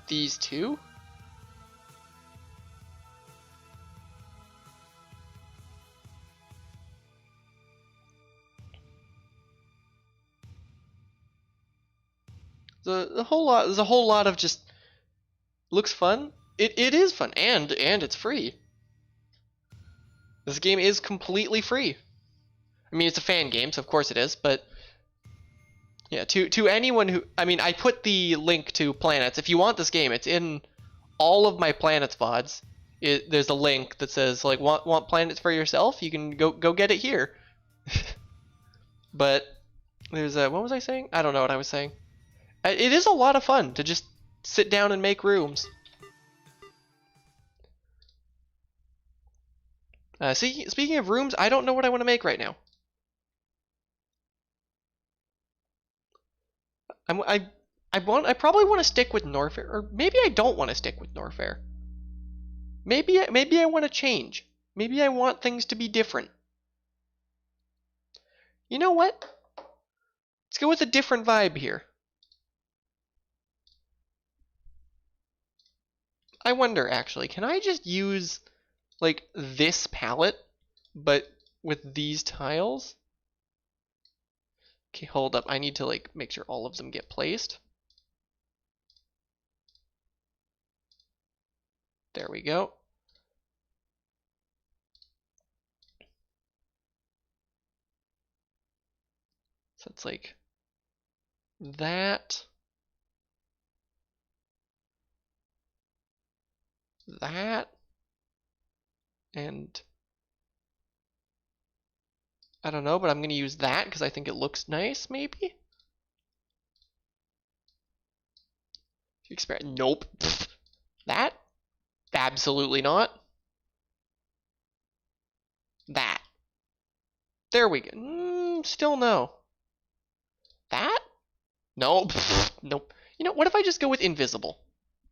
these 2. The whole lot. There's a whole lot of just looks fun. It is fun, and it's free. This game is completely free. I mean, it's a fan game, so of course it is. But yeah, to anyone who, I mean, I put the link to Planets. If you want this game, it's in all of my Planets VODs. There's a link that says like want Planets for yourself. You can go get it here. But there's a, what was I saying? I don't know what I was saying. It is a lot of fun to just sit down and make rooms. Speaking of rooms, I don't know what I want to make right now. I probably want to stick with Norfair, or maybe I don't want to stick with Norfair. Maybe I want to change. Maybe I want things to be different. You know what? Let's go with a different vibe here. I wonder actually, can I just use like this palette, but with these tiles? Okay, hold up. I need to like make sure all of them get placed. There we go. So it's like that, that, and I don't know, but I'm going to use that because I think it looks nice, maybe? Nope. That? Absolutely not. That. There we go. Still no. That? Nope. Nope. You know, what if I just go with invisible?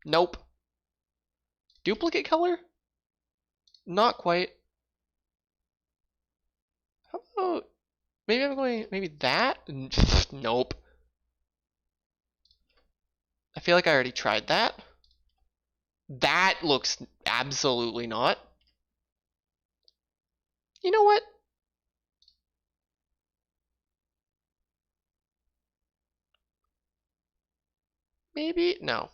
Nope. Duplicate color? Not quite. How about, maybe I'm going, maybe that? Nope. I feel like I already tried that. That looks absolutely not. You know what? Maybe, no.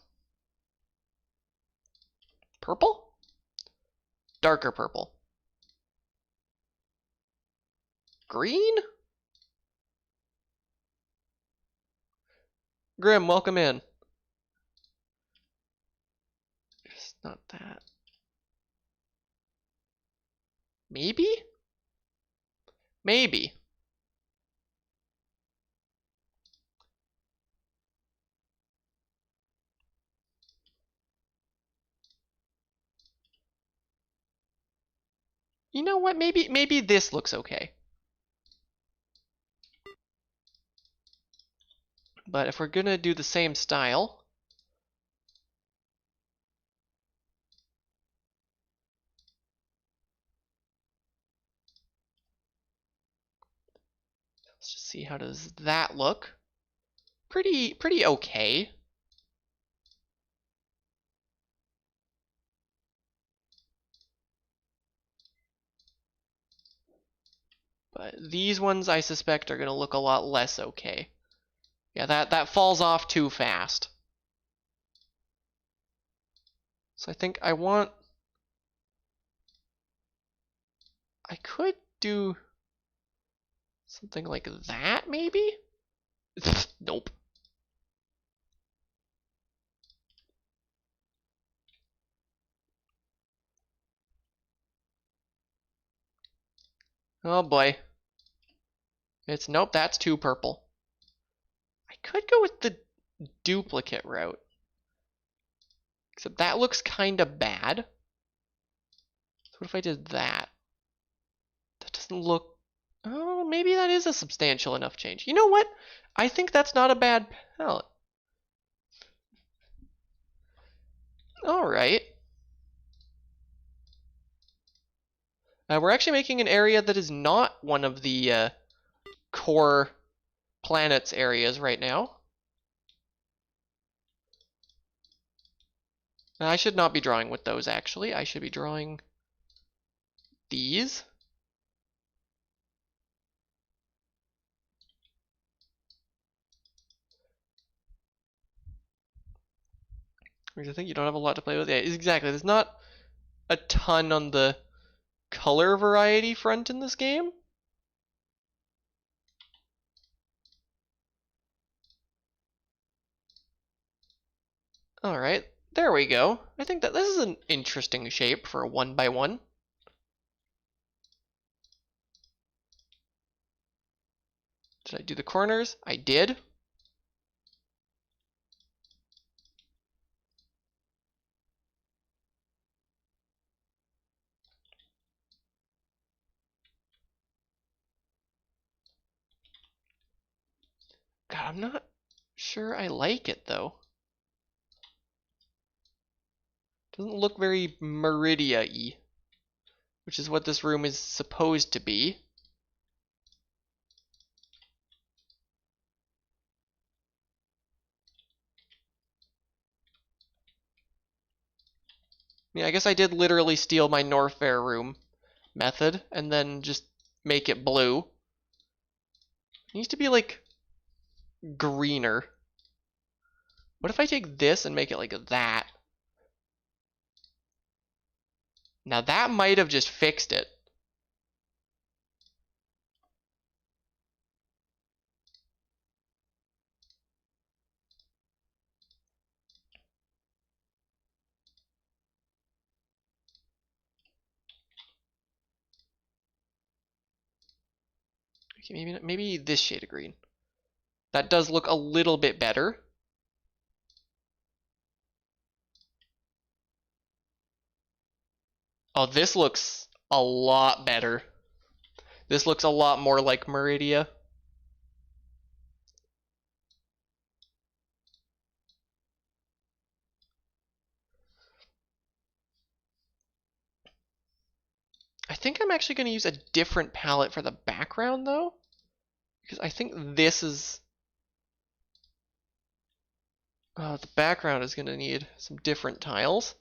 Purple? Darker purple. Green? Grim, welcome in. It's not that. Maybe? Maybe. You know what? Maybe this looks okay. But if we're gonna do the same style, let's just see, how does that look? Pretty okay. But these ones I suspect are gonna look a lot less okay. Yeah, that falls off too fast. So I think I could do something like that, maybe? Nope. Oh boy. Nope, that's too purple. I could go with the duplicate route. Except that looks kinda bad. So what if I did that? That doesn't look... Oh, maybe that is a substantial enough change. You know what? I think that's not a bad palette. Alright. We're actually making an area that is not one of the core planets areas right now. I should not be drawing with those, actually. I should be drawing these. I think you don't have a lot to play with. Yeah, exactly. There's not a ton on the color variety front in this game. Alright, there we go. I think that this is an interesting shape for a 1x1. Did I do the corners? I did. God, I'm not sure I like it though. Doesn't look very Meridia-y, which is what this room is supposed to be. Yeah, I guess I did literally steal my Norfair room method and then just make it blue. It needs to be like greener. What if I take this and make it like that? Now that might have just fixed it. Okay, maybe this shade of green. That does look a little bit better. Oh, this looks a lot better. This looks a lot more like Meridia. I think I'm actually going to use a different palette for the background though, because I think this is... the background is going to need some different tiles.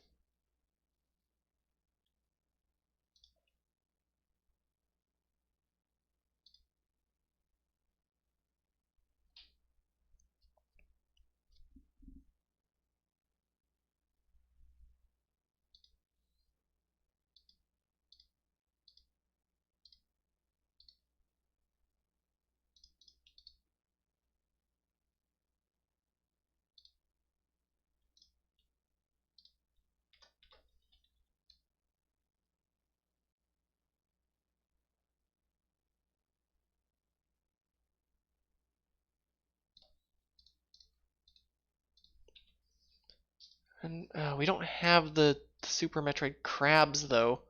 And we don't have the Super Metroid crabs though.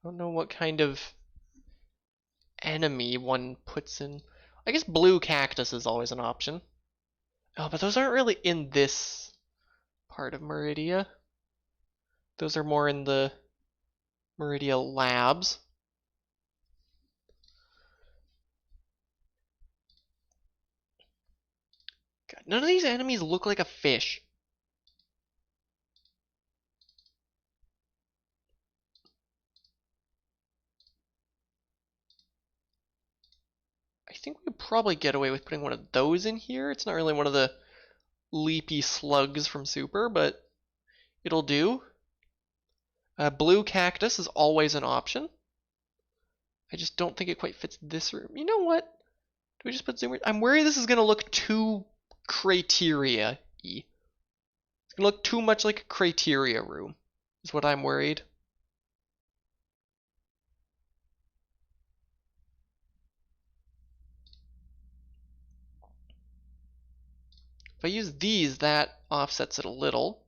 I don't know what kind of enemy one puts in. I guess blue cactus is always an option. Oh, but those aren't really in this part of Meridia. Those are more in the Meridia labs. God, none of these enemies look like a fish. I think we could probably get away with putting one of those in here. It's not really one of the leapy slugs from Super, but it'll do. Blue cactus is always an option. I just don't think it quite fits this room. You know what? Do we just put zoomer? I'm worried this is going to look too criteria-y. It's going to look too much like a criteria room, is what I'm worried. If I use these, that offsets it a little.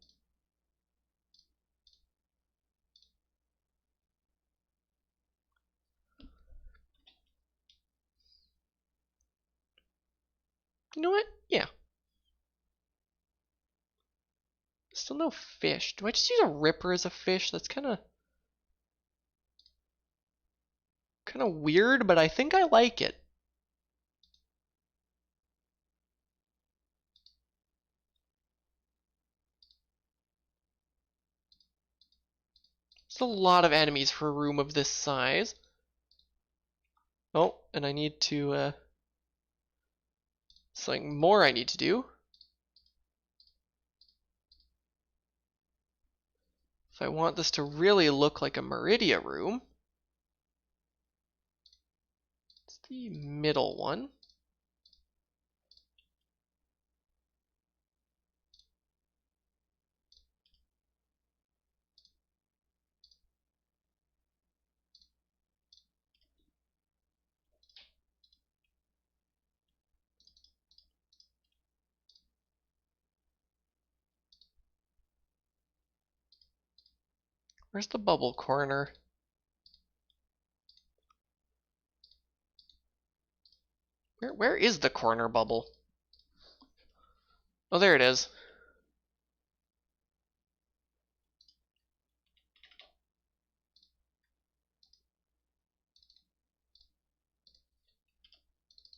You know what? Yeah. Still no fish. Do I just use a ripper as a fish? That's kind of weird, but I think I like it. It's a lot of enemies for a room of this size. Oh, and I need to, something more I need to do. if I want this to really look like a Meridia room, it's the middle one. Where's the bubble corner? Where is the corner bubble? Oh, there it is.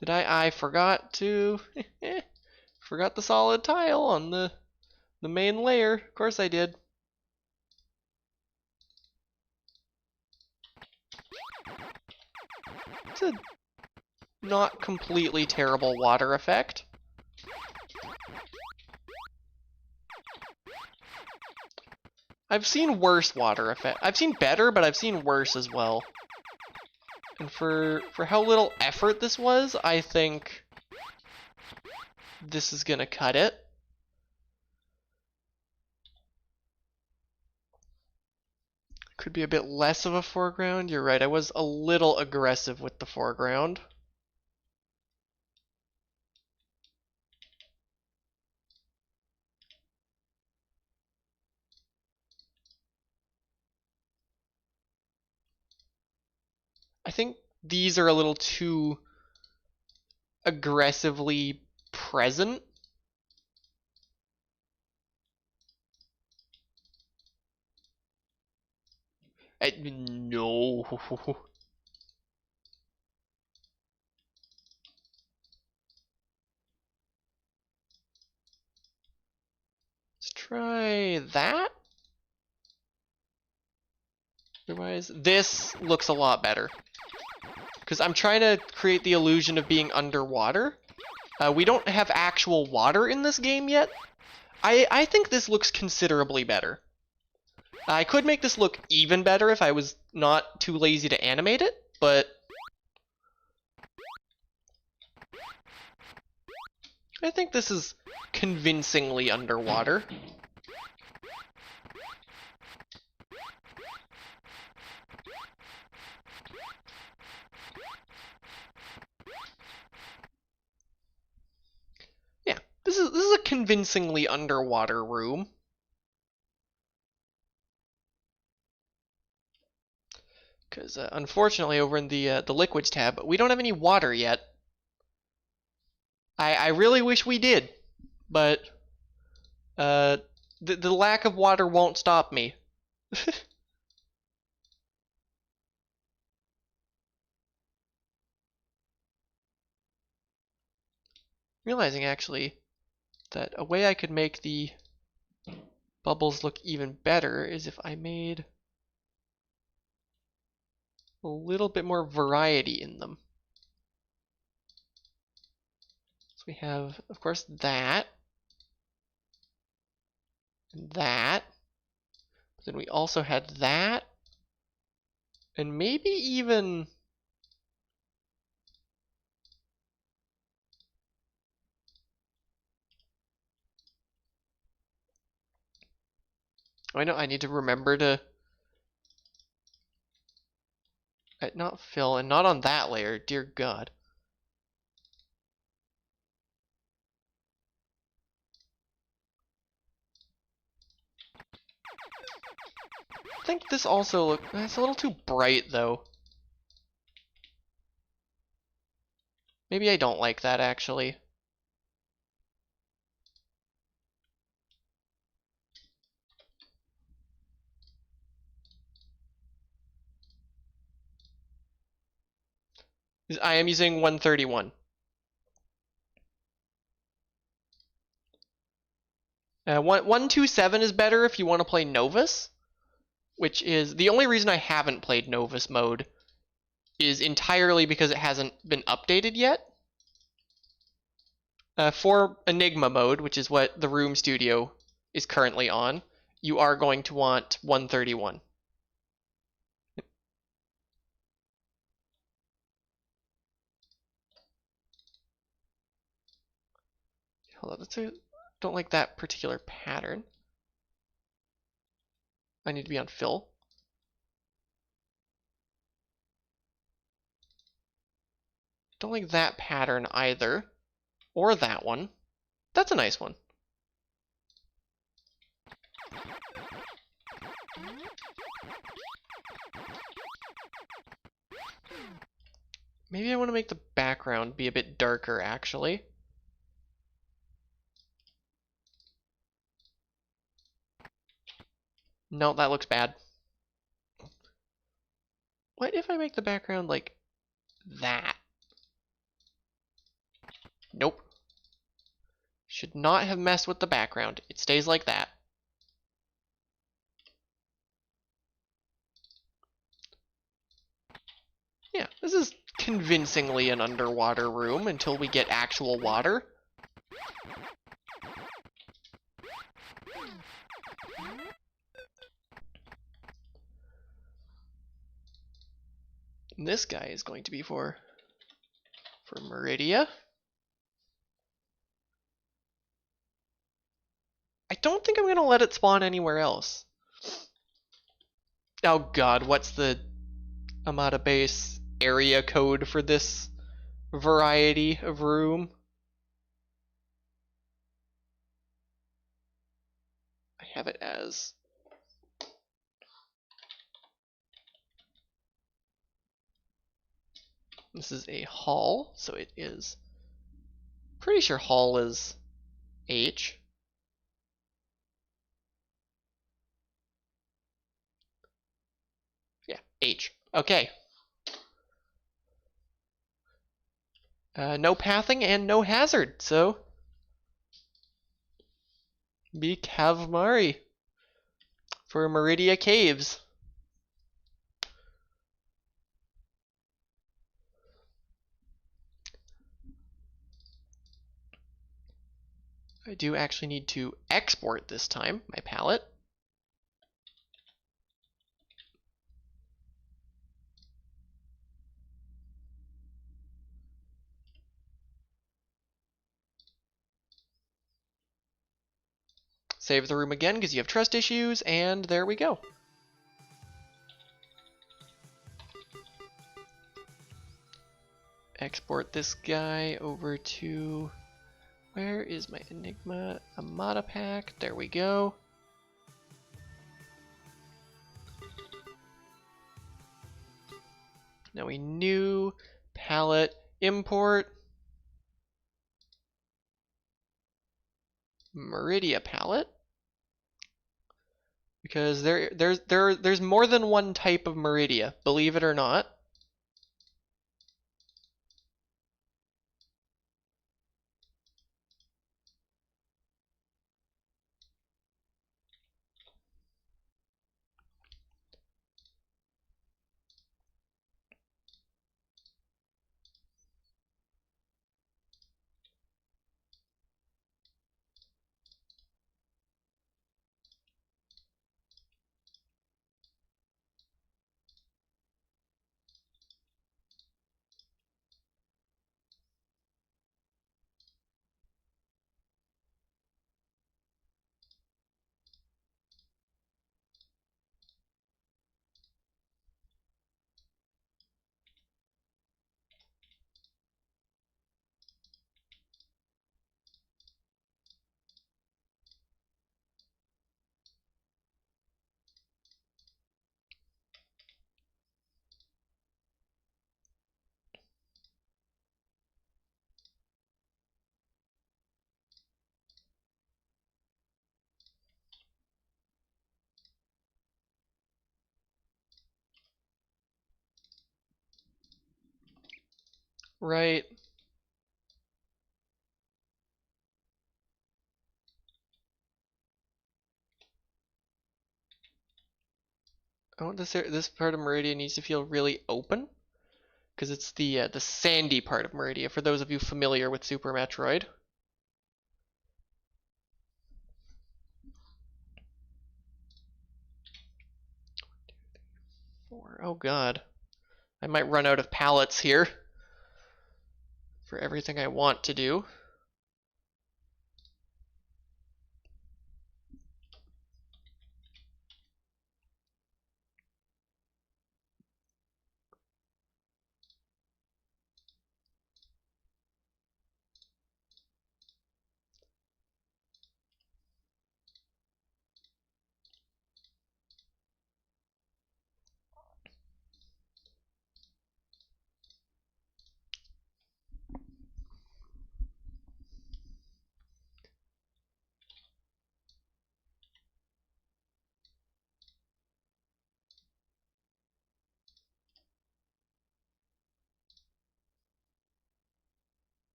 Did I forgot to forgot the solid tile on the main layer. Of course I did. It's a not completely terrible water effect. I've seen worse water effect. I've seen better, but I've seen worse as well. And for how little effort this was, I think this is gonna cut it. Could be a bit less of a foreground. You're right, I was a little aggressive with the foreground. I think these are a little too aggressively present. No. Let's try that. Otherwise, this looks a lot better. Because I'm trying to create the illusion of being underwater. We don't have actual water in this game yet. I think this looks considerably better. I could make this look even better if I was not too lazy to animate it, but I think this is convincingly underwater. Yeah, this is a convincingly underwater room. Because unfortunately, over in the liquids tab, we don't have any water yet. I really wish we did, but the lack of water won't stop me. Realizing actually that a way I could make the bubbles look even better is if I made a little bit more variety in them. So we have, of course, that, and that, but then we also had that, and maybe even I know I need to remember to not fill, and not on that layer, dear God. I think this also it's a little too bright though. Maybe I don't like that actually. I am using 131. 127 is better if you want to play Novus, which is the only reason I haven't played Novus mode is entirely because it hasn't been updated yet. For Enigma mode, which is what the Room Studio is currently on, you are going to want 131. Hold on, don't like that particular pattern. I need to be on fill. Don't like that pattern either. Or that one. That's a nice one. Maybe I want to make the background be a bit darker, actually. No, that looks bad. What if I make the background like that? Nope. Should not have messed with the background. It stays like that. Yeah, this is convincingly an underwater room until we get actual water. And this guy is going to be for Meridia. I don't think I'm going to let it spawn anywhere else. Oh god, what's the Amada base area code for this variety of room? I have it as... This is a hall, so it is... Pretty sure hall is H. Yeah, H. Okay. No pathing and no hazard, so... Be Kavmari for Meridia Caves. I do actually need to export this time, my palette. Save the room again because you have trust issues, and there we go. Export this guy over to... Where is my Enigma Amada pack? There we go. Now we new palette import Meridia palette, because there's more than one type of Meridia, believe it or not. Right. I want this part of Meridia needs to feel really open, because it's the sandy part of Meridia, for those of you familiar with Super Metroid. more. Oh god. I might run out of pallets here for everything I want to do.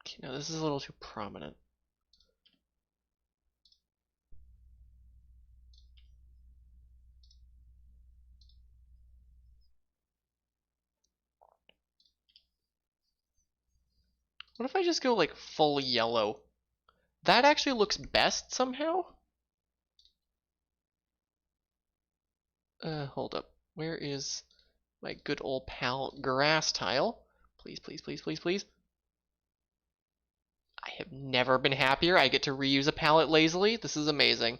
Okay, now this is a little too prominent. What if I just go like full yellow? That actually looks best somehow? Hold up. Where is my good old pal grass tile? Please, please, please, please, please. I have never been happier. I get to reuse a palette lazily. This is amazing.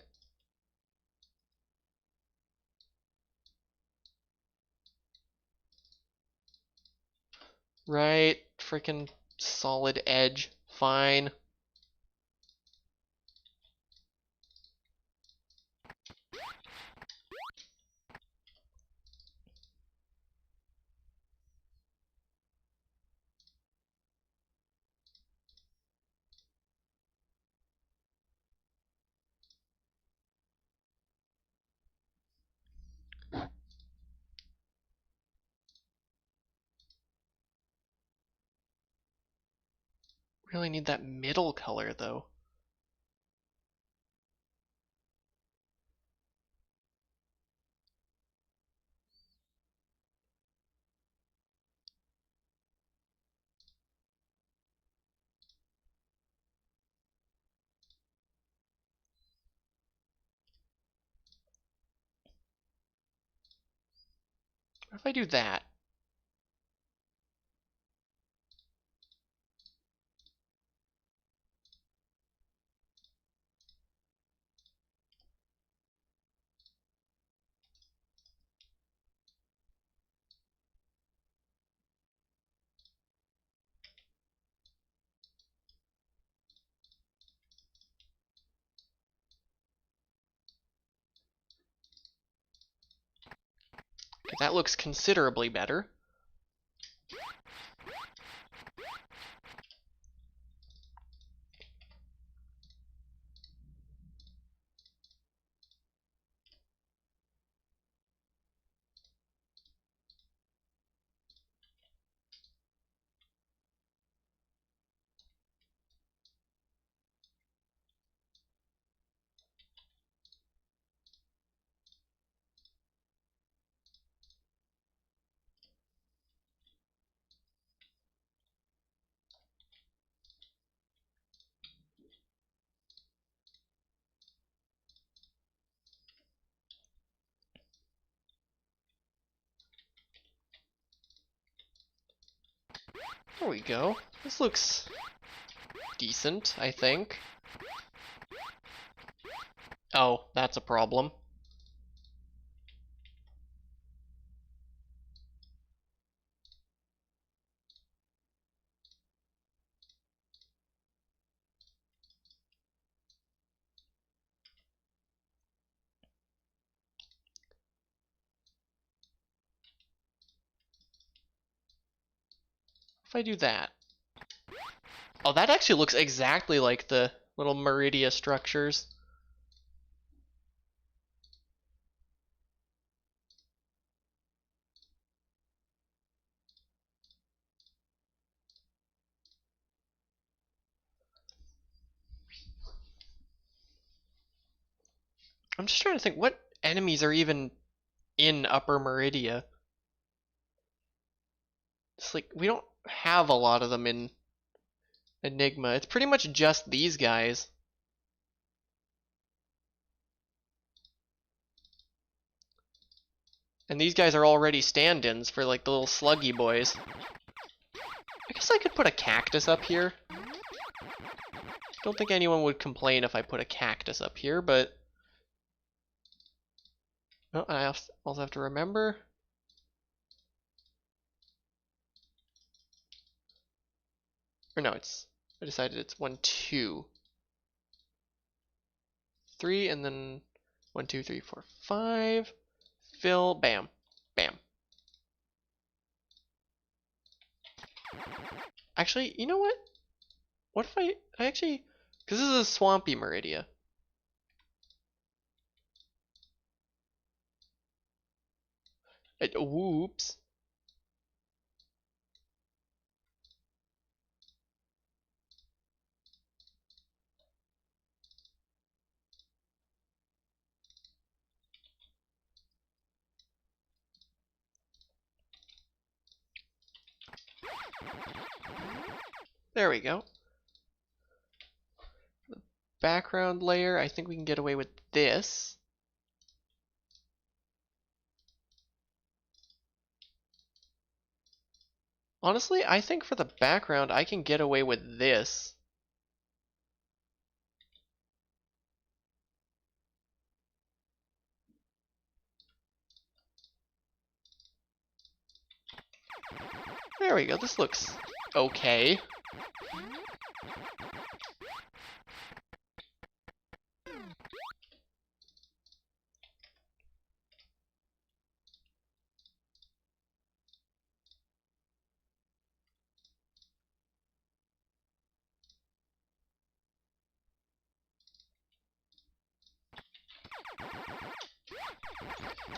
Right, freaking solid edge. Fine. Really need that middle color though. What if I do that? Okay, that looks considerably better. There we go. This looks decent, I think. Oh, that's a problem. If I do that. Oh, that actually looks exactly like the little Meridia structures. I'm just trying to think what enemies are even in Upper Meridia. It's like we don't have a lot of them in Enigma. It's pretty much just these guys. And these guys are already stand-ins for like the little sluggy boys. I guess I could put a cactus up here. Don't think anyone would complain if I put a cactus up here, but... Oh, I also have to remember... Or no, I decided it's 1, 2, 3, and then 1, 2, 3, 4, 5. Fill, bam, bam. Actually, you know what? What if I actually... Because this is a swampy Meridia. Whoops. There we go. The background layer, I think we can get away with this. Honestly, I think for the background, I can get away with this. There we go, this looks okay.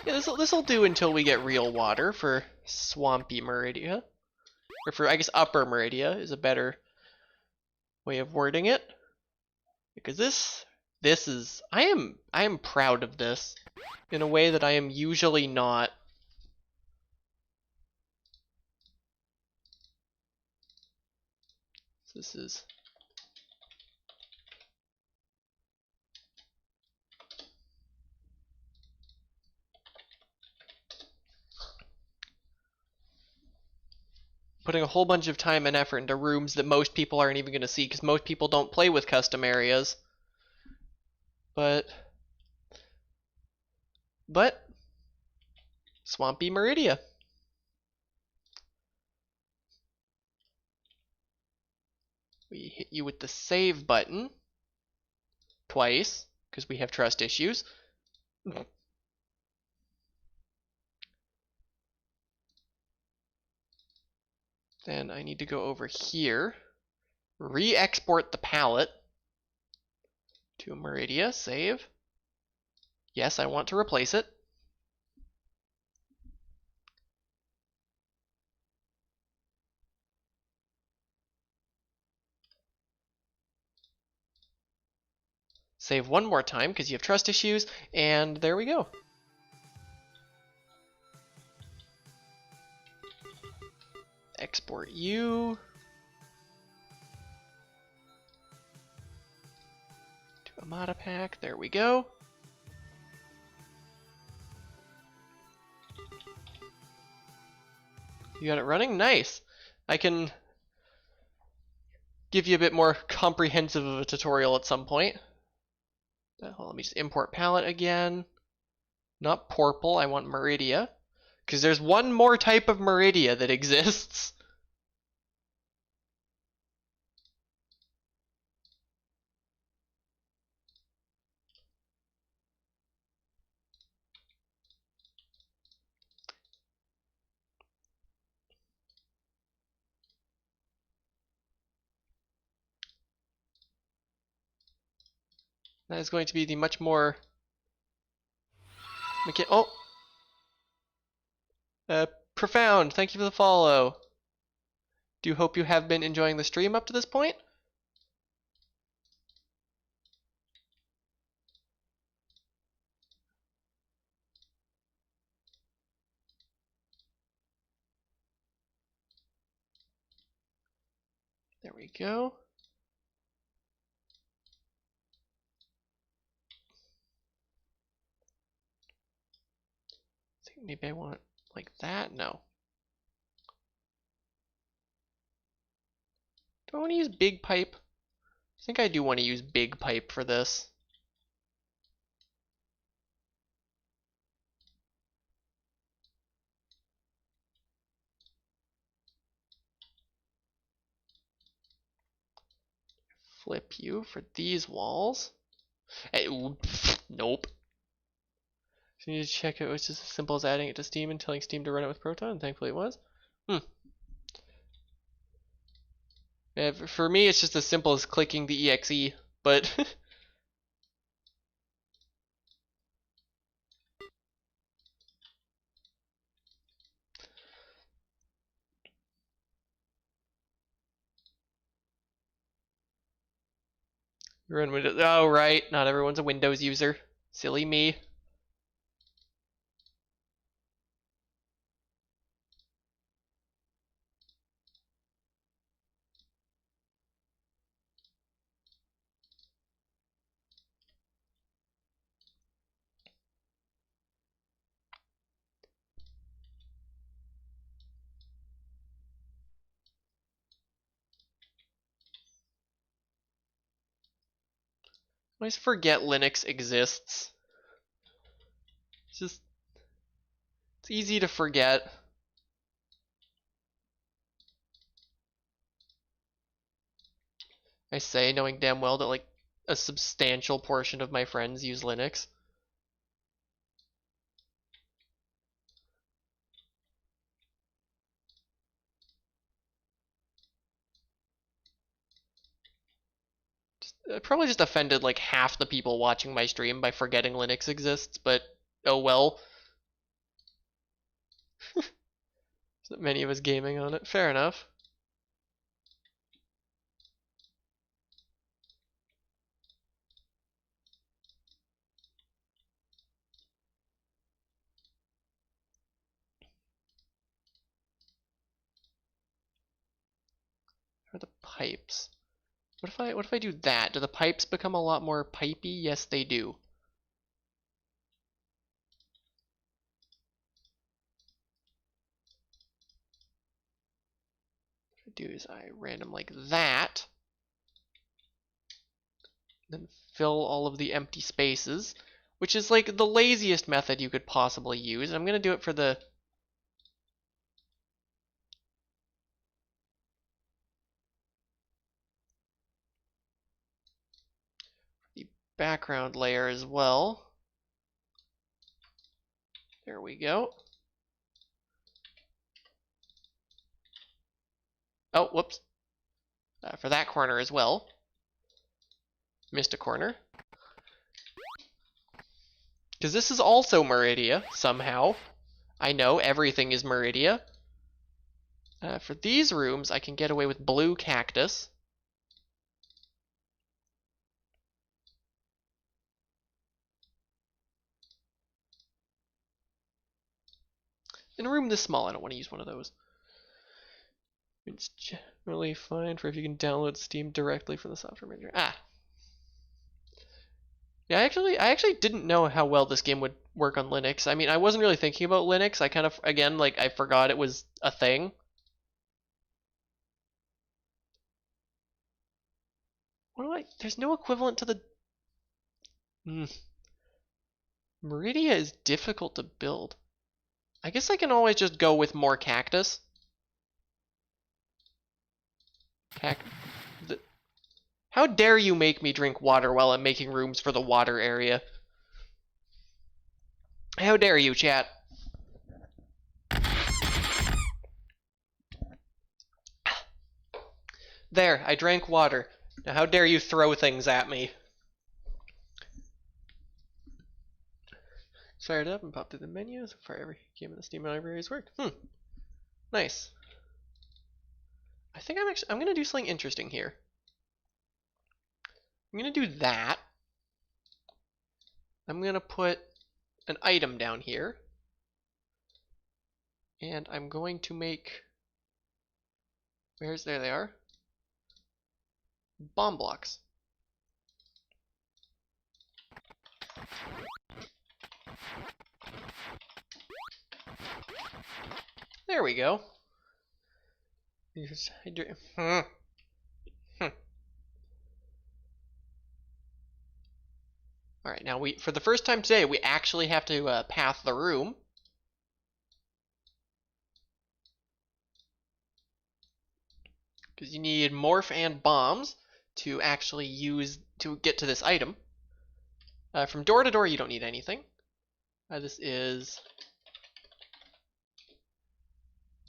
Yeah, this'll do until we get real water for swampy Meridia. Or for, I guess, upper Meridia is a better way of wording it. Because this is, I am proud of this in a way that I am usually not. This is putting a whole bunch of time and effort into rooms that most people aren't even going to see because most people don't play with custom areas. But swampy Meridia. We hit you with the save button twice because we have trust issues. Then I need to go over here, re-export the palette to Meridia, save. Yes, I want to replace it. Save one more time because you have trust issues, and there we go. Export you to a Mata pack. There we go. You got it running? Nice. I can give you a bit more comprehensive of a tutorial at some point. Let me just import palette again. Not Porple, I want Meridia. Because there's one more type of Meridia that exists. That is going to be the much more... Oh! Profound, thank you for the follow. Do hope you have been enjoying the stream up to this point. There we go. I think maybe I want it like that. No. Do I want to use big pipe? I think I do want to use big pipe for this. Flip you for these walls. Hey, nope. So you need to check it was just as simple as adding it to Steam and telling Steam to run it with Proton, and thankfully it was. Yeah, for me, it's just as simple as clicking the exe, but you're in Windows. Oh, right, not everyone's a Windows user. Silly me. I always forget Linux exists. It's easy to forget. I say, knowing damn well that like a substantial portion of my friends use Linux. I probably just offended like half the people watching my stream by forgetting Linux exists, but oh well. There's not many of us gaming on it. Fair enough. Are the pipes? What if I do that? Do the pipes become a lot more pipey? Yes, they do. What I do is I random like that, then fill all of the empty spaces, which is like the laziest method you could possibly use. I'm gonna do it for the background layer as well. There we go. Oh, whoops. For that corner as well. Missed a corner. Because this is also Meridia, somehow. I know, everything is Meridia. For these rooms, I can get away with blue cactus. In a room this small, I don't want to use one of those. It's generally fine for if you can download Steam directly from the software manager. Ah. Yeah, I actually didn't know how well this game would work on Linux. I mean, I wasn't really thinking about Linux. I kind of, again, like, I forgot it was a thing. There's no equivalent to the... Meridia is difficult to build. I guess I can always just go with more cactus. How dare you make me drink water while I'm making rooms for the water area? How dare you, chat? There, I drank water. Now how dare you throw things at me? Fired up and popped through the menu. So far every game in the Steam library has worked. Nice. I think I'm gonna do something interesting here. I'm gonna do that. I'm gonna put an item down here. And I'm going to make... there they are. bomb blocks. There we go. Alright, now for the first time today, we actually have to path the room. Because you need morph and bombs to actually to get to this item. From door to door, you don't need anything. This is...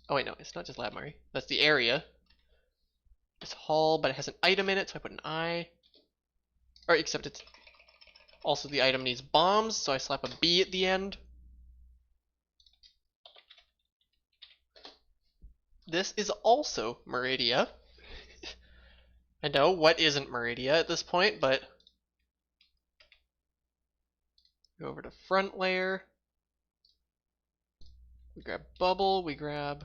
Oh wait, no, it's not just Lab Murray. That's the area. It's hall, but it has an item in it, so I put an I. Or except it's also the item needs bombs, so I slap a B at the end. This is also Meridia. I know, what isn't Meridia at this point, but... Go over to front layer. We grab bubble, we grab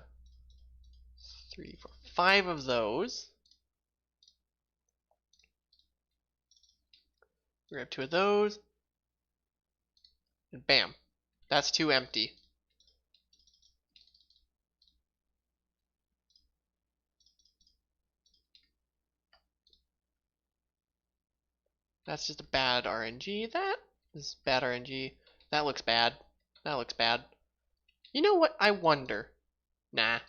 3, 4, 5 of those. We grab 2 of those. And bam. That's 2 empty. That's just a bad RNG. That is bad RNG. That looks bad. That looks bad. You know what? I wonder. Nah.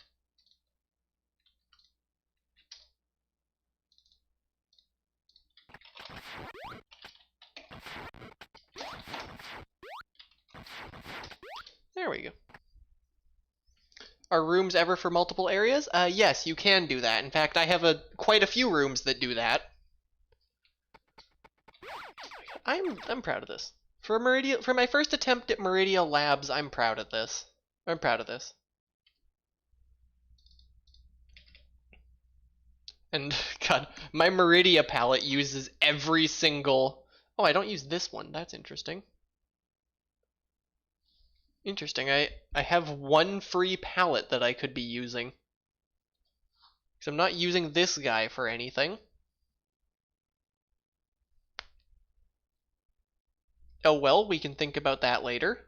There we go. Are rooms ever for multiple areas? Yes, you can do that. In fact, I have quite a few rooms that do that. I'm proud of this. For my first attempt at Meridia Labs, I'm proud of this. I'm proud of this. And God, my Meridia palette uses every single... Oh, I don't use this one. That's interesting. Interesting. I have one free palette that I could be using. Because I'm not using this guy for anything. Oh well, we can think about that later.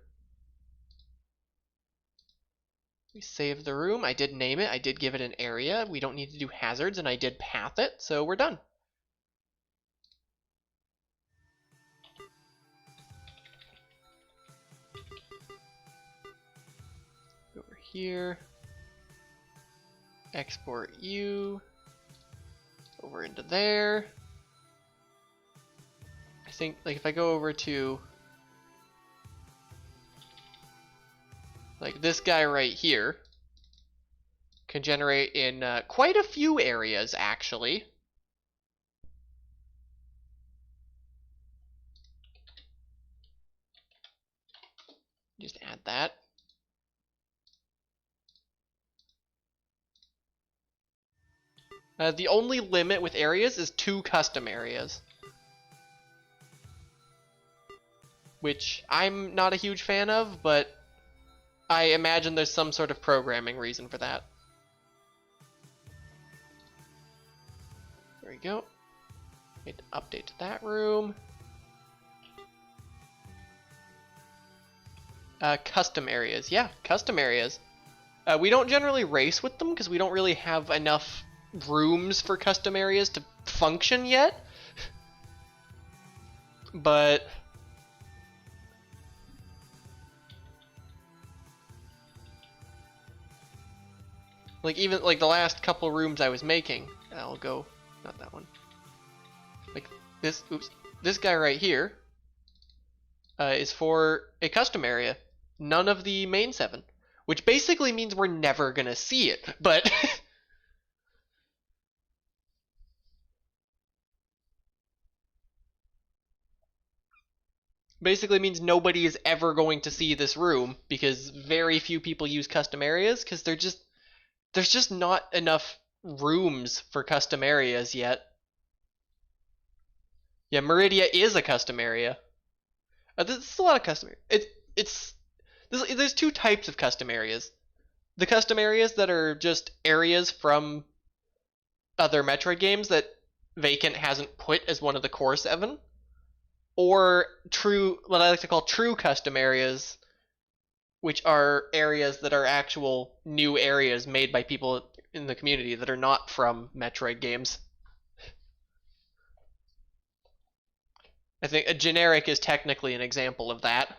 We save the room. I did name it. I did give it an area. We don't need to do hazards, and I did path it, so we're done. Over here. Export you. Over into there. I think, like, if I go over to... like this guy right here can generate in quite a few areas, actually. Just add that. The only limit with areas is 2 custom areas, which I'm not a huge fan of, but I imagine there's some sort of programming reason for that. There we go. Need to update that room. Custom areas. Yeah, custom areas. We don't generally race with them because we don't really have enough rooms for custom areas to function yet. But... like, even, like, the last couple rooms I was making, I'll go, not that one. Like, this, oops, this guy right here is for a custom area. None of the main 7. Which basically means we're never gonna see it, but... basically means nobody is ever going to see this room, because very few people use custom areas, because there's just not enough rooms for custom areas yet. Yeah, Meridia is a custom area. This is a lot of custom areas. There's 2 types of custom areas. The custom areas that are just areas from other Metroid games that Vacant hasn't put as one of the core 7, or true, what I like to call true custom areas, which are areas that are actual new areas made by people in the community that are not from Metroid games. I think a generic is technically an example of that.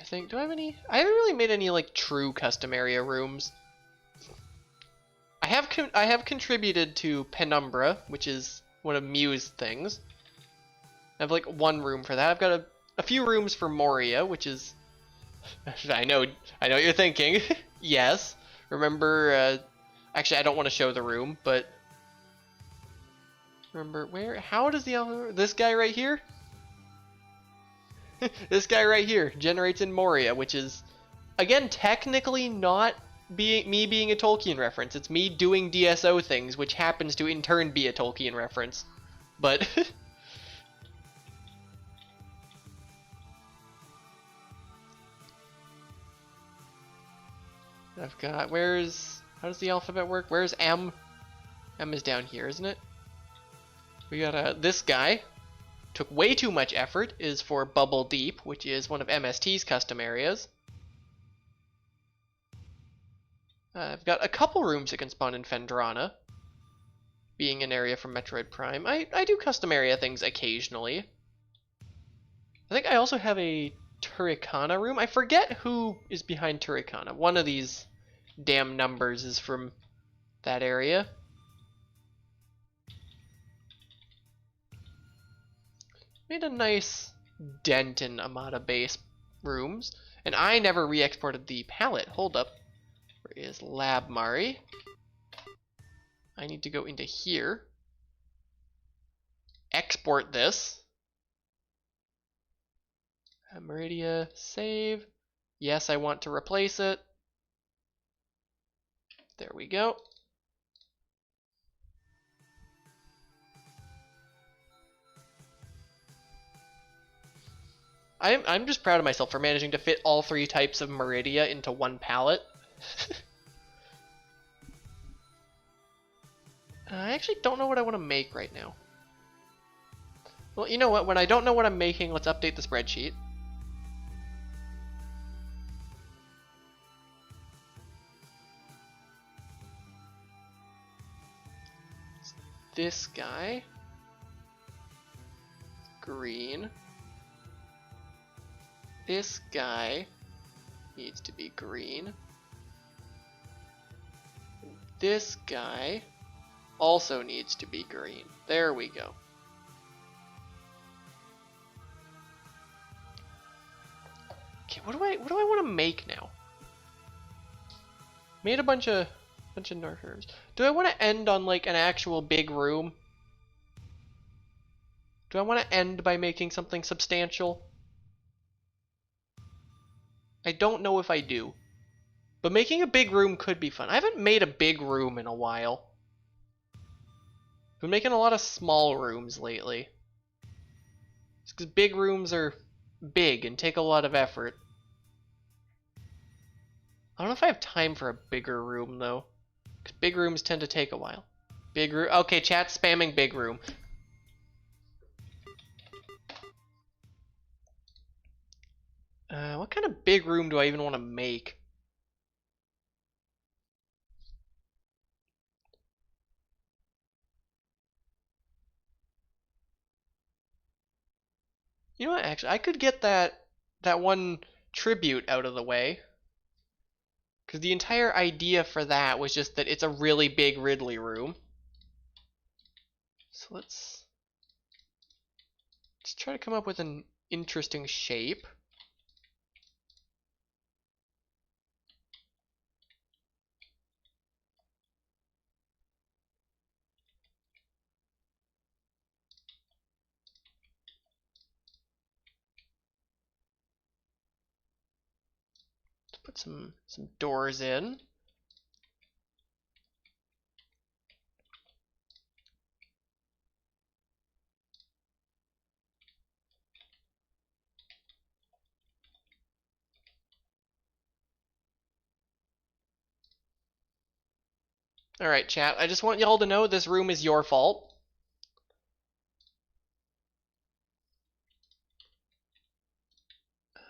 I think, do I have any? I haven't really made any like true custom area rooms. I have contributed to Penumbra, which is one of Mew's things. I have like one room for that. I've got a few rooms for Moria, which is I know what you're thinking. Yes. Remember actually I don't want to show the room, but remember where how does the this guy right here? This guy right here generates in Moria, which is again technically not me being a Tolkien reference. It's me doing DSO things, which happens to in turn be a Tolkien reference. But I've got where's how does the alphabet work? Where's M? M is down here, isn't it? We got this guy. Took way too much effort, is for Bubble Deep, which is one of MST's custom areas. I've got a couple rooms that can spawn in Phendrana, being an area from Metroid Prime. I do custom area things occasionally. I think I also have a Turricana room. I forget who is behind Turricana. One of these damn numbers is from that area. Made a nice dent in Amada base rooms. And I never re-exported the palette. Hold up. Where is Lab Mari? I need to go into here. Export this. Meridia, save. Yes, I want to replace it. There we go. I'm just proud of myself for managing to fit all 3 types of Meridia into one palette. I actually don't know what I want to make right now. Well, you know what? When I don't know what I'm making, let's update the spreadsheet. This guy. Green. This guy needs to be green. This guy also needs to be green. There we go. Okay, what do I want to make now? Made a bunch of nurturers. Do I want to end on like an actual big room? Do I want to end by making something substantial? I don't know if I do. But making a big room could be fun. I haven't made a big room in a while. I've been making a lot of small rooms lately. It's because big rooms are big and take a lot of effort. I don't know if I have time for a bigger room though. Because big rooms tend to take a while. Big room. Okay, chat's spamming big room. What kind of big room do I even want to make? You know what, actually, I could get that one tribute out of the way. Because the entire idea for that was just that it's a really big Ridley room. So let's try to come up with an interesting shape. Let's put some doors in. Alright, chat. I just want y'all to know this room is your fault.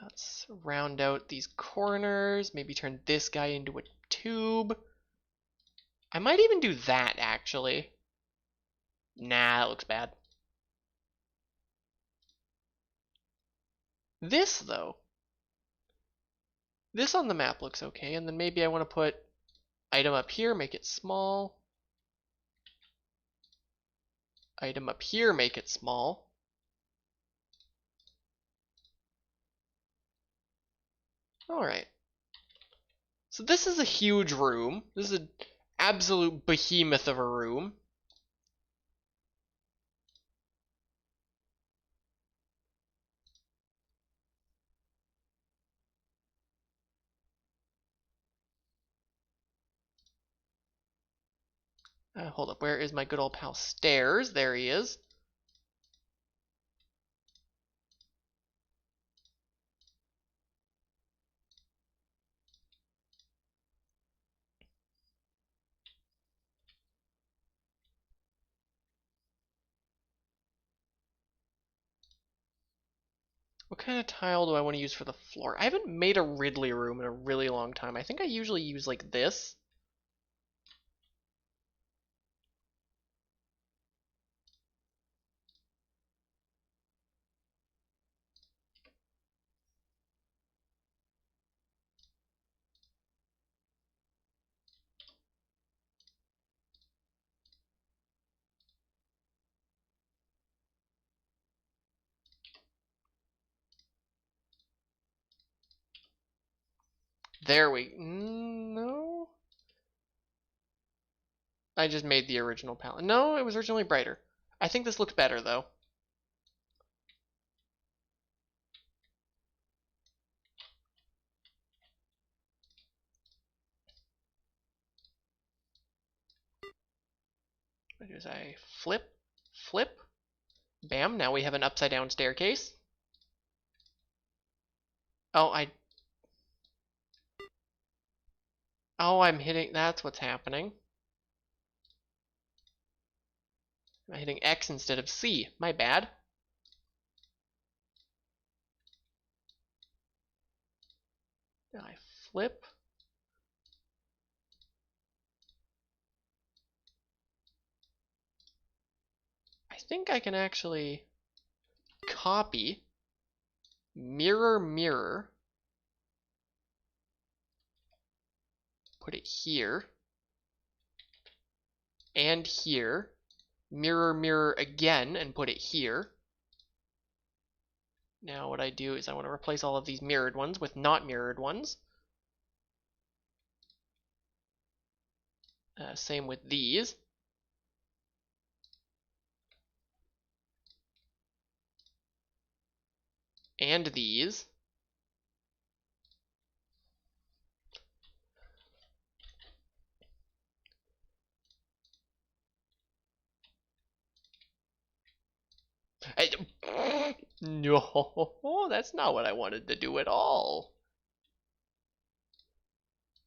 Let's round out these corners. Maybe turn this guy into a tube. I might even do that, actually. Nah, that looks bad. This, though. This on the map looks okay, and then maybe I want to put item up here, make it small. Item up here, make it small. Alright. So this is a huge room. This is an absolute behemoth of a room. Hold up, where is my good old pal Stairs? There he is. What kind of tile do I want to use for the floor? I haven't made a Ridley room in a really long time. I think I usually use like this. There we... No? I just made the original palette. No, it was originally brighter. I think this looks better, though. What do I flip, flip, bam, now we have an upside down staircase. Oh, I'm hitting, that's what's happening. I'm hitting X instead of C, my bad. Now I flip. I think I can actually copy, mirror, mirror, put it here, and here, mirror, mirror again, and put it here. Now what I do is I want to replace all of these mirrored ones with not mirrored ones. Same with these. And these. No, that's not what I wanted to do at all.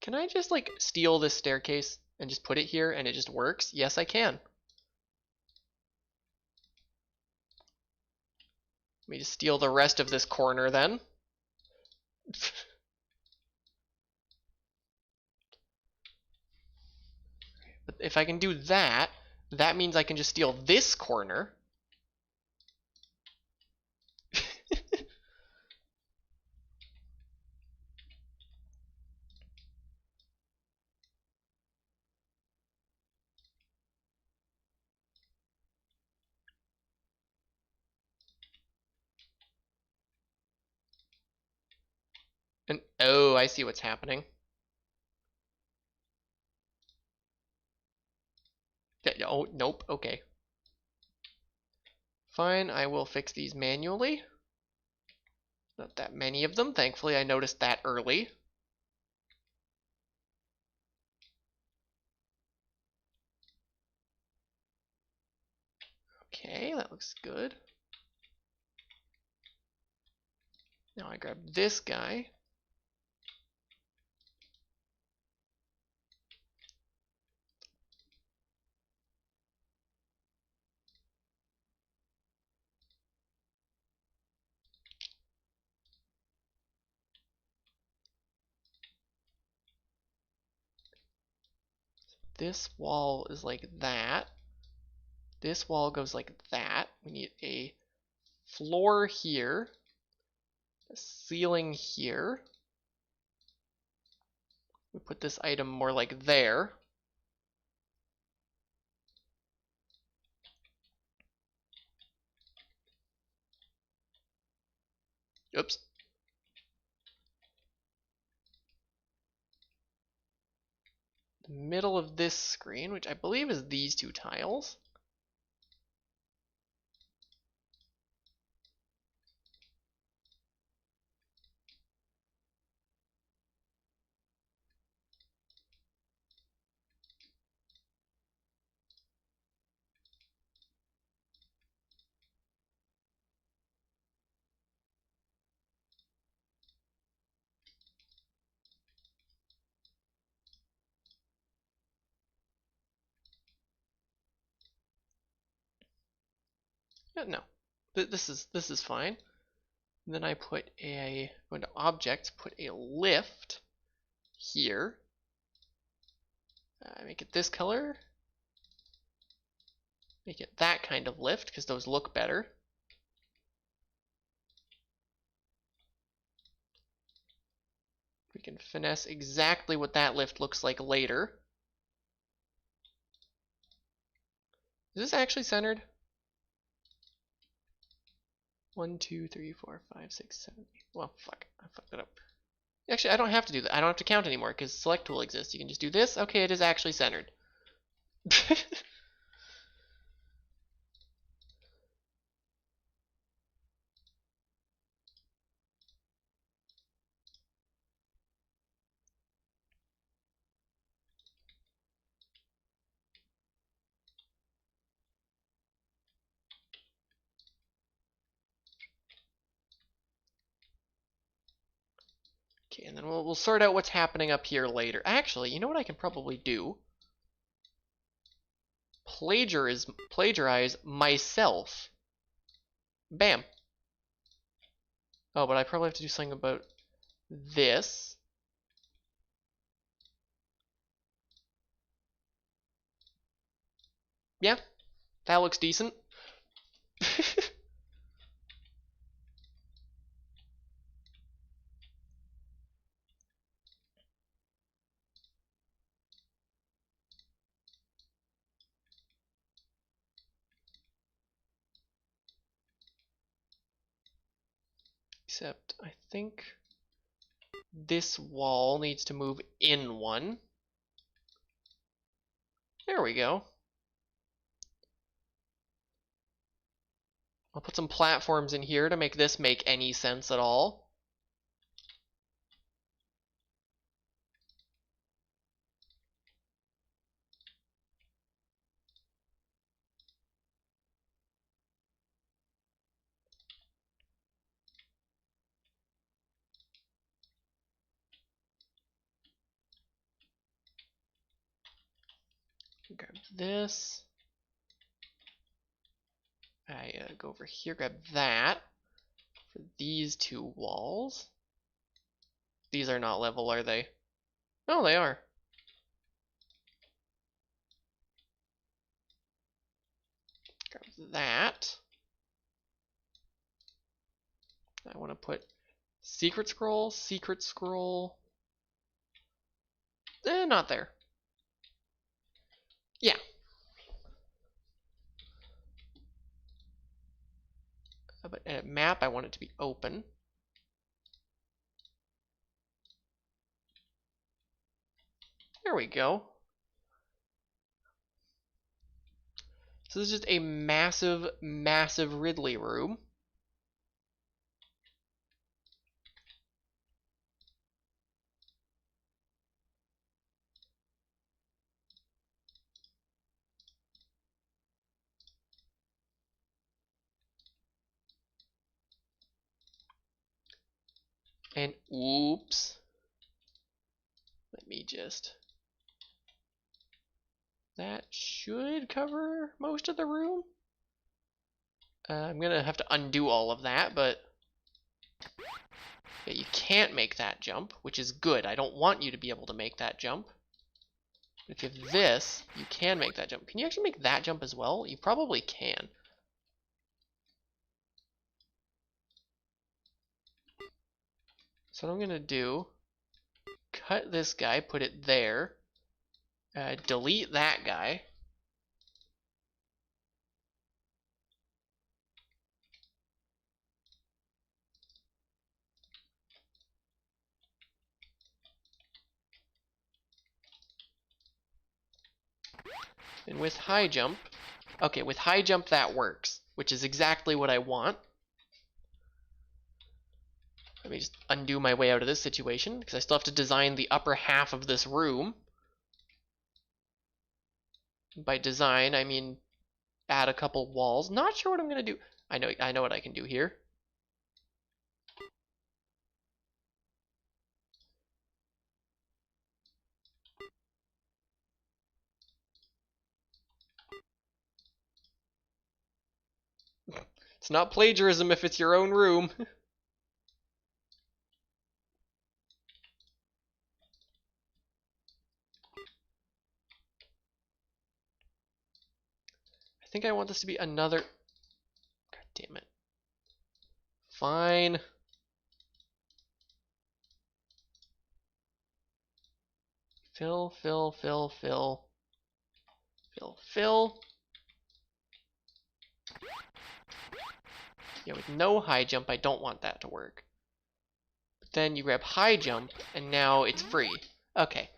Can I just like steal this staircase and just put it here and it just works? Yes, I can. Let me just steal the rest of this corner then. But if I can do that, that means I can just steal this corner. And oh, I see what's happening. Oh, nope, okay. Fine, I will fix these manually. Not that many of them, thankfully I noticed that early. Okay, that looks good. Now I grab this guy. this wall is like that. This wall goes like that. We need a floor here, a ceiling here. We put this item more like there. Oops. The middle of this screen, which I believe is these two tiles. No, this is fine. And then I put go into objects, put a lift here. Make it this color. Make it that kind of lift because those look better. We can finesse exactly what that lift looks like later. Is this actually centered? 1, 2, 3, 4, 5, 6, 7, 8. Well, fuck. I fucked it up. Actually, I don't have to do that. I don't have to count anymore because select tool exists. You can just do this. Okay, it is actually centered. Okay, and then we'll sort out what's happening up here later. Actually, you know what I can probably do? Plagiarize myself. Bam. Oh, but I probably have to do something about this. Yeah, that looks decent. Except I think this wall needs to move in one. There we go. I'll put some platforms in here to make this make any sense at all. Grab this. I go over here, grab that for these two walls. These are not level, are they? No, they are. Grab that. I want to put secret scroll, secret scroll. Not there. Yeah. But at map, I want it to be open. There we go. So this is just a massive, massive Ridley room. And oops. Let me just... That should cover most of the room. I'm gonna have to undo all of that, but... Yeah, you can't make that jump, which is good. I don't want you to be able to make that jump. If you have this, you can make that jump. Can you actually make that jump as well? You probably can. So what I'm going to do, cut this guy, put it there, delete that guy. And with high jump, okay, with high jump that works, which is exactly what I want. Let me just undo my way out of this situation, because I still have to design the upper half of this room. By design, I mean add a couple walls. Not sure what I'm going to do. I know what I can do here. It's not plagiarism if it's your own room. I think I want this to be another... God damn it. Fine. Fill, fill, fill, fill. Fill, fill. Yeah, with no high jump, I don't want that to work. But then you grab high jump, and now it's free. Okay.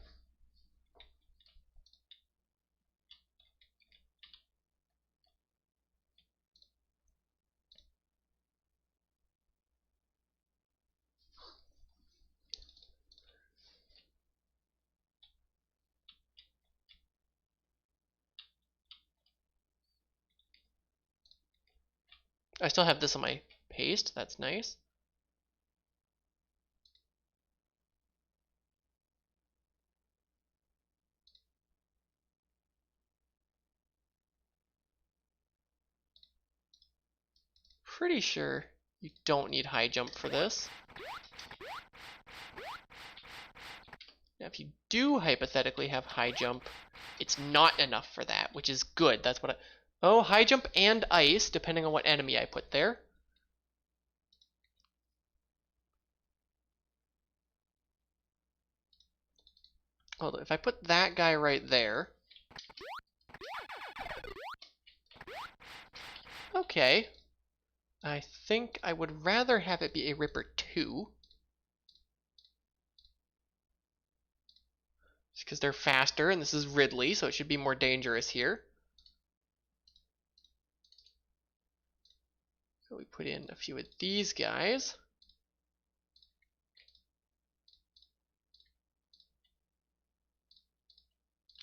I still have this on my paste. That's nice. Pretty sure you don't need high jump for this. Now, if you do hypothetically have high jump, it's not enough for that, which is good. That's what I... Oh, high jump and ice, depending on what enemy I put there. Hold on, if I put that guy right there... Okay. I think I would rather have it be a Ripper 2. Just because they're faster, and this is Ridley, so it should be more dangerous here. So we put in a few of these guys.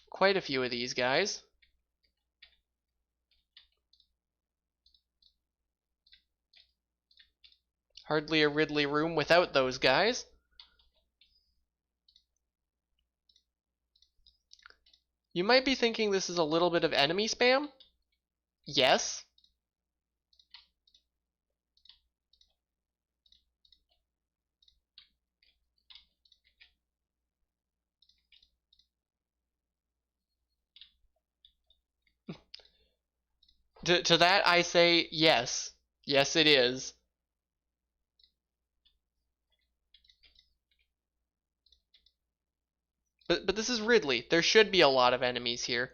Quite a few of these guys. Hardly a Ridley room without those guys. You might be thinking this is a little bit of enemy spam. Yes. To that I say yes. Yes, it is. But this is Ridley. There should be a lot of enemies here.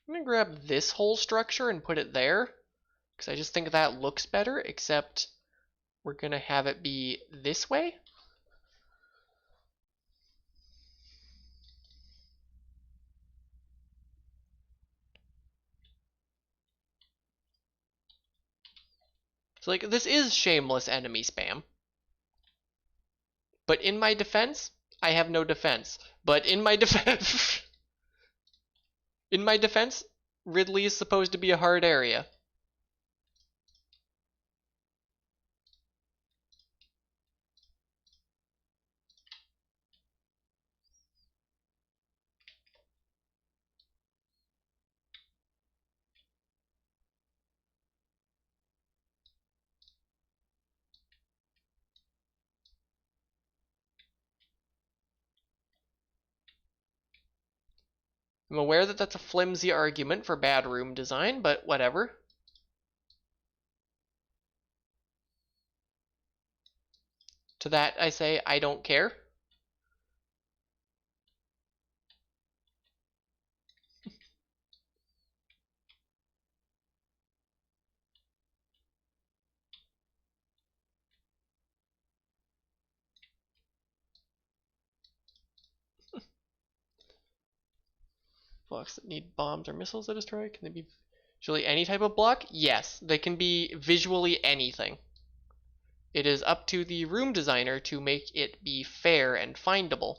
I'm gonna grab this whole structure and put it there, because I just think that looks better, except we're gonna have it be this way. So like, this is shameless enemy spam. But in my defense, I have no defense. But in my defense... in my defense, Ridley is supposed to be a hard area. I'm aware that that's a flimsy argument for bad room design, but whatever. To that I say, I don't care. Blocks that need bombs or missiles to destroy, can they be visually any type of block? Yes, they can be visually anything. It is up to the room designer to make it be fair and findable.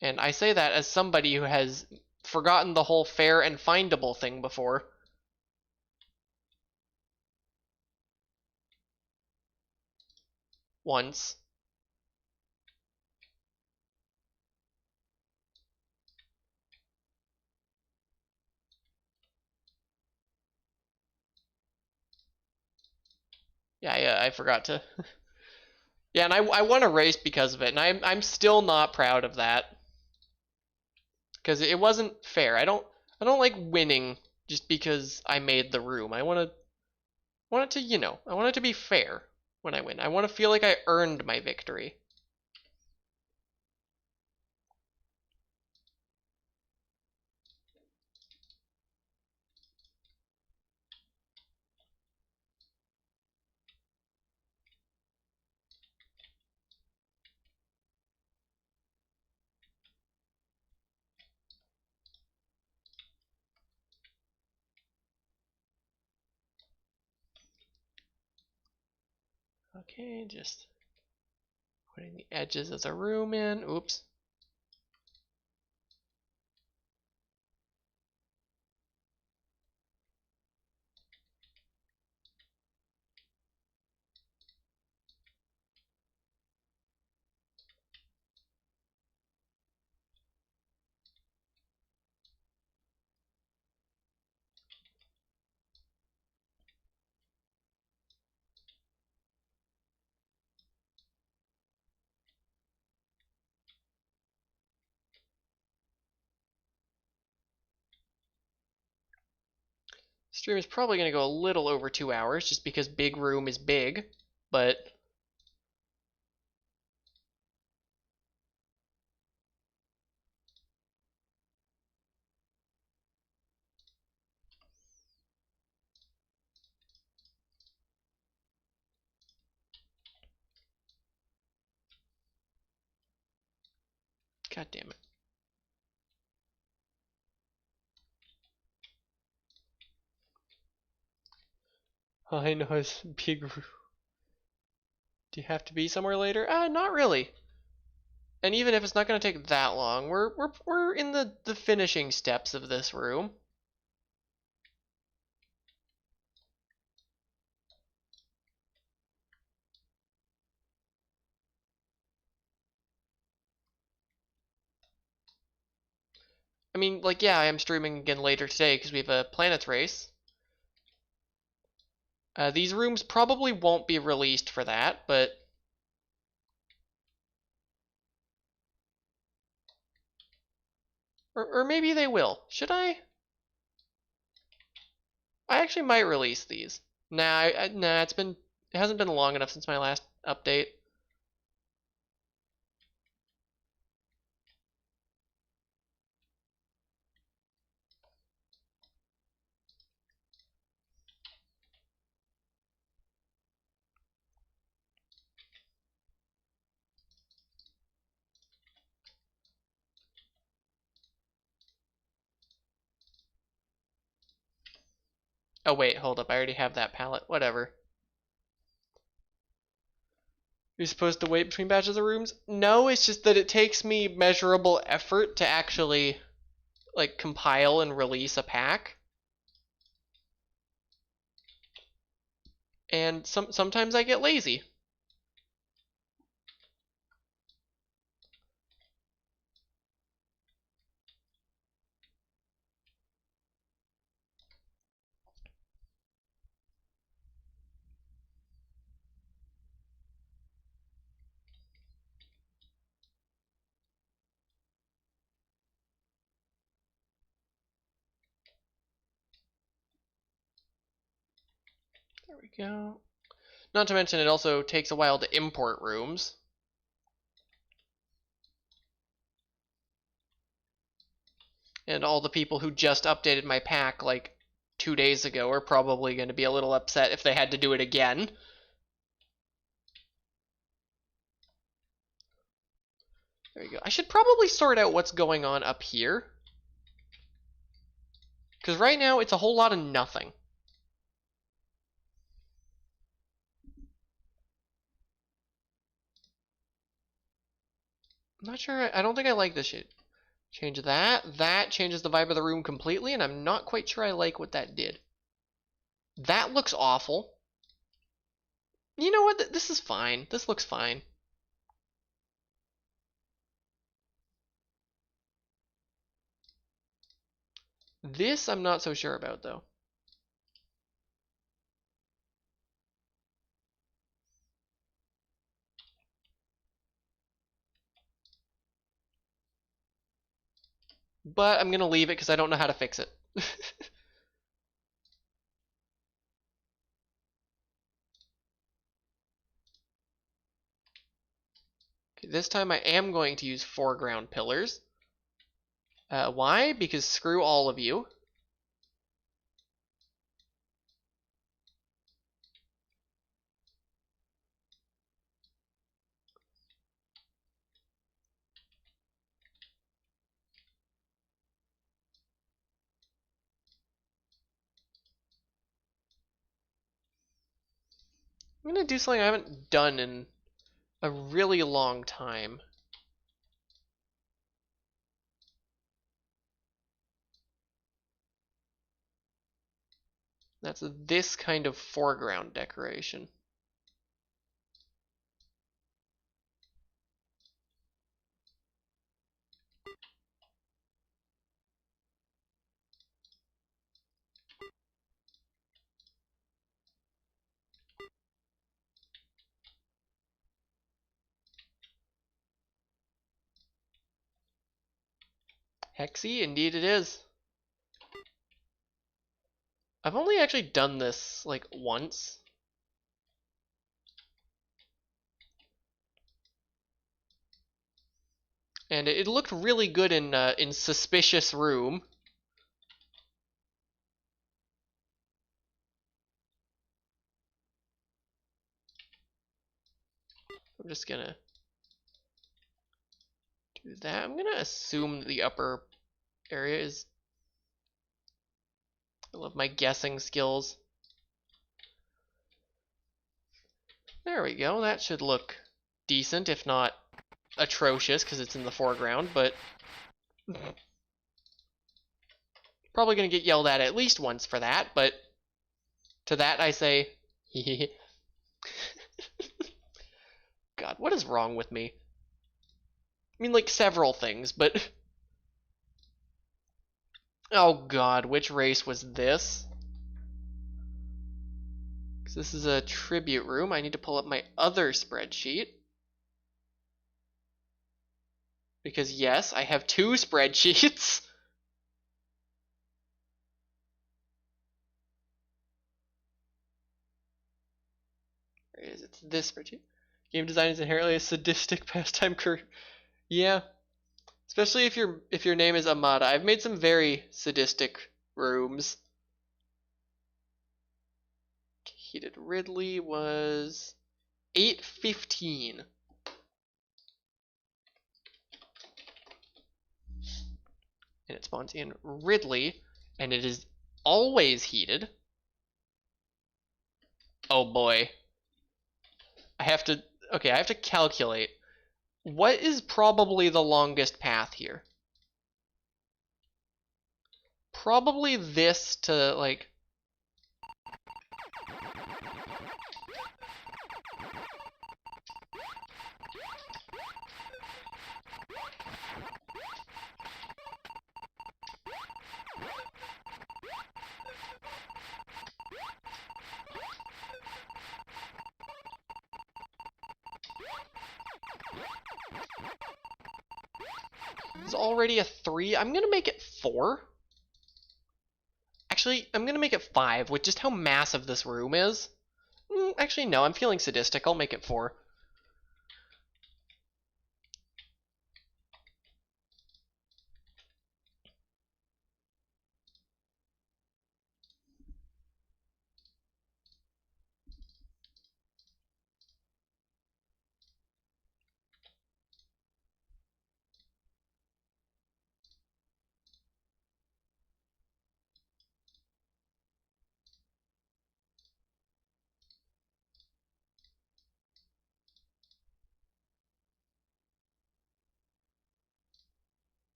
And I say that as somebody who has forgotten the whole fair and findable thing before. Once. Yeah, I forgot to. Yeah, and I won a race because of it, and I'm still not proud of that because it wasn't fair. I don't like winning just because I made the room. I want it to, I want it to be fair when I win. I want to feel like I earned my victory. Okay, just putting the edges as a room in. Oops. Stream is probably going to go a little over 2 hours just because big room is big, but god damn it. I know it's big room. Do you have to be somewhere later? Not really. And even if it's not going to take that long, we're in the finishing steps of this room. I mean, like, yeah, I am streaming again later today because we have a planets race. These rooms probably won't be released for that, but or maybe they will. Should I? I actually might release these. Nah, it hasn't been long enough since my last update. Oh wait, hold up. I already have that palette. Whatever. You're supposed to wait between batches of rooms? No, it's just that it takes me measurable effort to actually like compile and release a pack. And sometimes I get lazy. There we go. Not to mention it also takes a while to import rooms. And all the people who just updated my pack like 2 days ago are probably going to be a little upset if they had to do it again. There you go. I should probably sort out what's going on up here. Because right now it's a whole lot of nothing. I'm not sure. I don't think I like this shit. Change that. That changes the vibe of the room completely, and I'm not quite sure I like what that did. That looks awful. You know what? This is fine. This looks fine. This I'm not so sure about, though. But I'm going to leave it because I don't know how to fix it. Okay, this time I am going to use foreground pillars. Why? Because screw all of you. I'm going to do something I haven't done in a really long time. That's this kind of foreground decoration. Hexy, indeed it is. I've only actually done this like once. And it looked really good in Suspicious Room. I'm just gonna do that. I'm gonna assume the upper area is... I love my guessing skills. There we go. That should look decent, if not atrocious, because it's in the foreground, but probably gonna get yelled at least once for that, but to that I say, God, what is wrong with me? I mean, like, several things, but... Oh God, which race was this? Because this is a tribute room. I need to pull up my other spreadsheet. Because yes, I have two spreadsheets. Where is it? It's this spreadsheet. Game design is inherently a sadistic pastime career. Yeah. Especially if your name is Amada. I've made some very sadistic rooms. Heated Ridley was 815. And it spawns in Ridley, and it is always heated. Oh boy. I have to calculate. What is probably the longest path here? Probably this to, like... It's already a 3. I'm gonna make it 4. Actually, I'm gonna make it 5 with just how massive this room is. Actually, no, I'm feeling sadistic. I'll make it 4.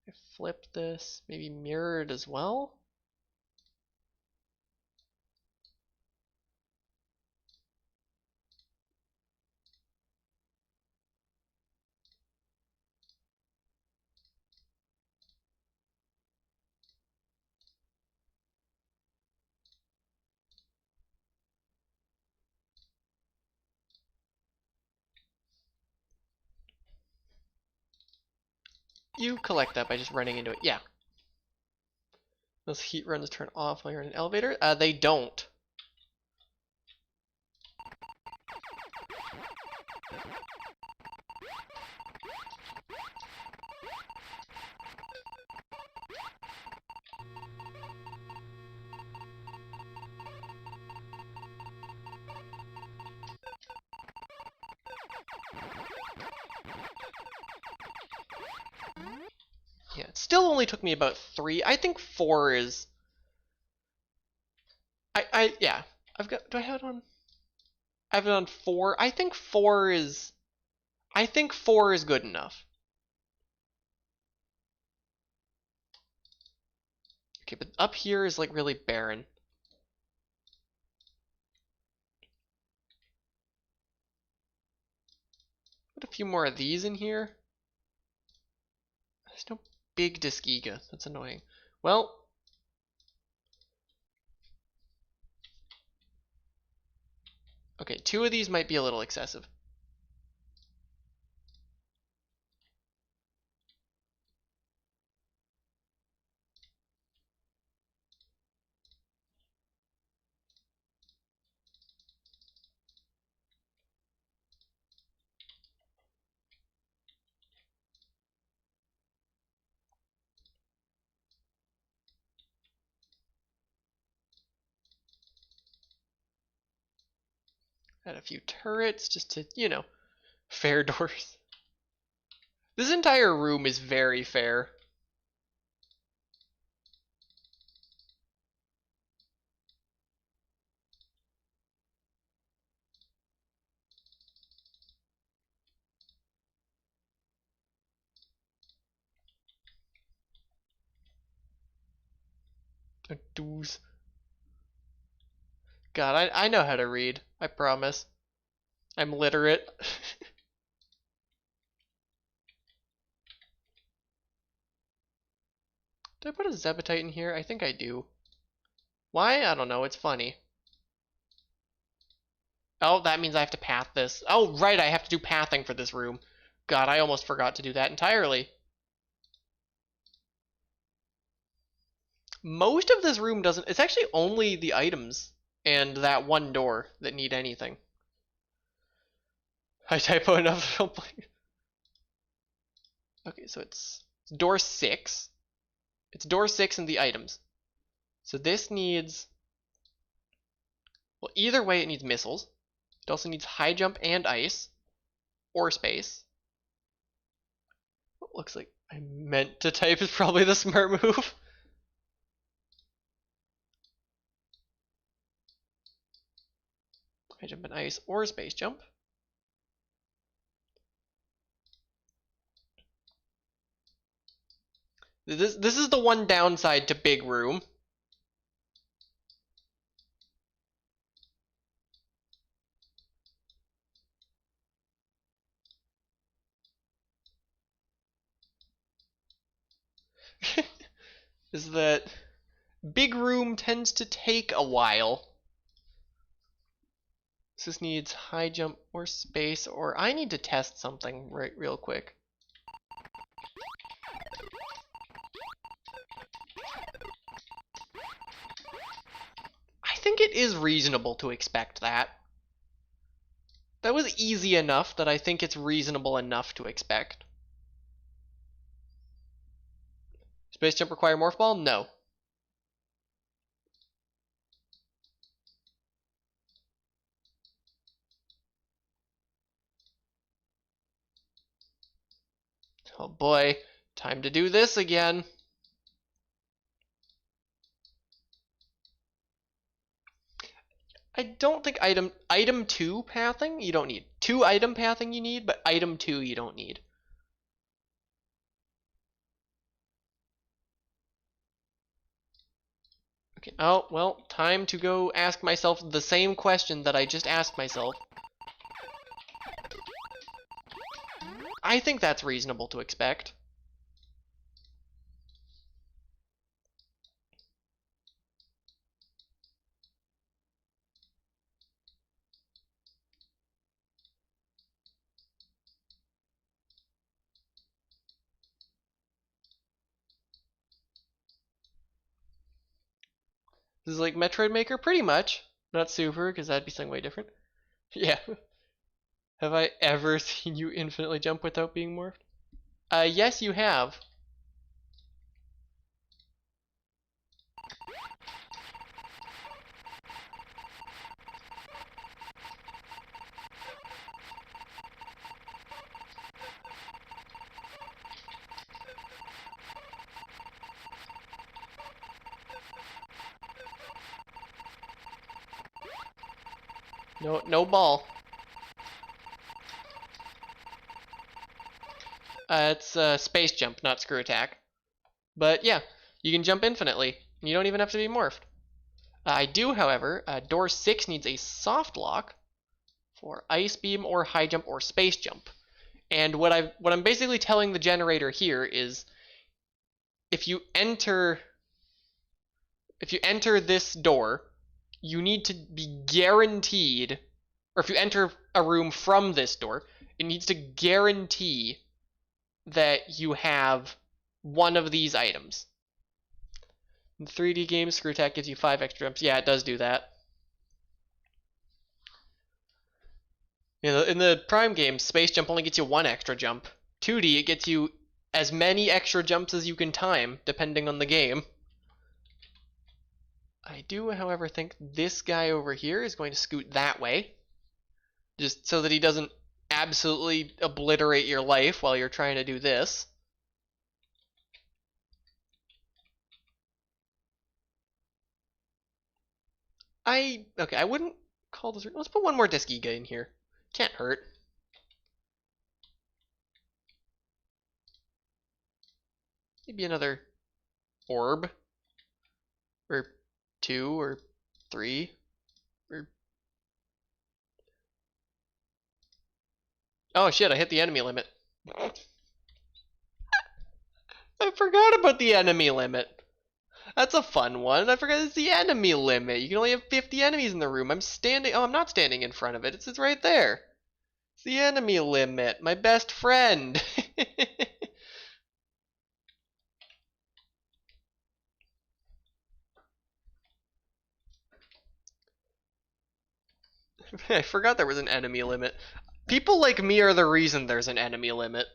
I flip this, maybe mirror it as well. You collect that by just running into it. Yeah. Those heat runs turn off while you're in an elevator? They don't. Yeah, it still only took me about 3. I think 4 is... yeah. Do I have it on? I have it on 4. I think 4 is... I think 4 is good enough. Okay, but up here is like really barren. Put a few more of these in here. There's no big disc Giga. That's annoying. Well... Okay, 2 of these might be a little excessive. Add a few turrets just to, you know, fair doors. This entire room is very fair. Doos. God, I know how to read. I promise. I'm literate. Did I put a Zebetite in here? I think I do. Why? I don't know. It's funny. Oh, that means I have to path this. Oh, right. I have to do pathing for this room. God, I almost forgot to do that entirely. Most of this room doesn't... It's actually only the items and that one door that need anything. I typo enough. Okay, so it's door 6. It's door 6 and the items. So this needs... Well, either way, it needs missiles. It also needs high jump and ice. Or space. What looks like I meant to type is probably the smart move. High jump and ice or space jump. This is the one downside to big room. is that big room tends to take a while. So this needs high jump or space, or I need to test something real quick. I think it is reasonable to expect that. That was easy enough that I think it's reasonable enough to expect. Space jump require morph ball? No. Oh boy, time to do this again. I don't think item 2 pathing you don't need. 2 item pathing you need, but item 2 you don't need. Okay, oh, well, time to go ask myself the same question that I just asked myself. I think that's reasonable to expect. This is like Metroid Maker, pretty much. Not super, because that'd be something way different. Yeah. Have I ever seen you infinitely jump without being morphed? Yes, you have. No ball. It's space jump, not screw attack. But yeah, you can jump infinitely. You don't even have to be morphed. I do, however, door 6 needs a soft lock for ice beam or high jump or space jump. And what I'm basically telling the generator here is if you enter this door, you need to be guaranteed, or if you enter a room from this door, it needs to guarantee that you have one of these items. In 3D games, screw attack gives you 5 extra jumps. Yeah, it does do that. In the Prime games, space jump only gets you 1 extra jump. 2D, it gets you as many extra jumps as you can time, depending on the game. I do, however, think this guy over here is going to scoot that way, just so that he doesn't absolutely obliterate your life while you're trying to do this. Okay, I wouldn't call this. Let's put one more Disc Giga in here. Can't hurt. Maybe another orb, or 2, or 3, or... Oh shit, I hit the enemy limit. I forgot about the enemy limit. That's a fun one. I forgot it's the enemy limit. You can only have 50 enemies in the room. I'm not standing in front of it. It's right there. It's the enemy limit. My best friend. I forgot there was an enemy limit. People like me are the reason there's an enemy limit.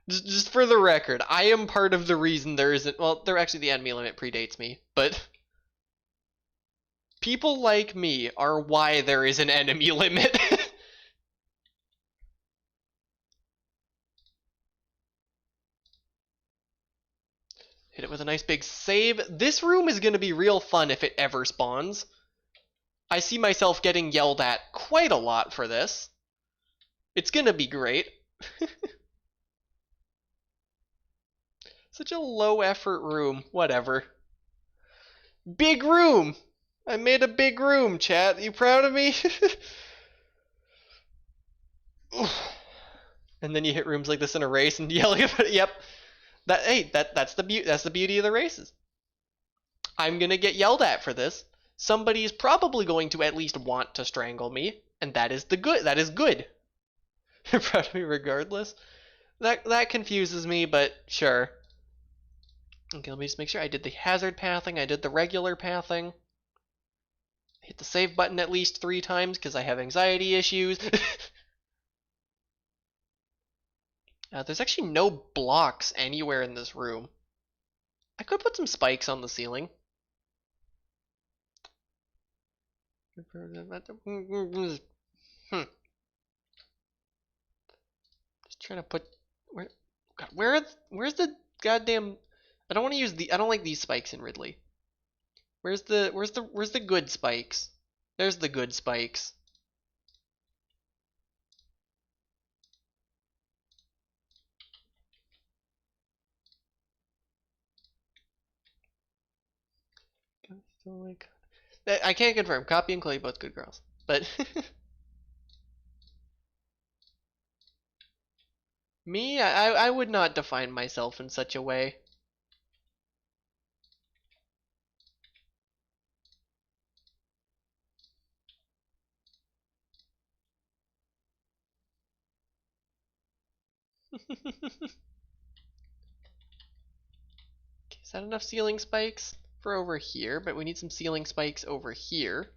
Just for the record, I am part of the reason there isn't. Well, actually the enemy limit predates me, but people like me are why there is an enemy limit. Hit it with a nice big save. This room is going to be real fun if it ever spawns. I see myself getting yelled at quite a lot for this. It's going to be great. Such a low effort room. Whatever. Big room! I made a big room, chat. You proud of me? And then you hit rooms like this in a race and yelling about it. Yep. That's the beauty of the races. I'm gonna get yelled at for this. Somebody is probably going to at least want to strangle me, and that is good. That is good. You're proud of me regardless. That confuses me, but sure. Okay, let me just make sure I did the hazard pathing. I did the regular pathing. Hit the save button at least 3 times because I have anxiety issues. There's actually no blocks anywhere in this room. I could put some spikes on the ceiling. Hmm. Just trying to put where. God, where's the goddamn? I don't want to use the. I don't like these spikes in Ridley. Where's the good spikes? There's the good spikes. I can't confirm. Copy and Clay both good girls, but me, I would not define myself in such a way. Okay, is that enough ceiling spikes for over here? But we need some ceiling spikes over here.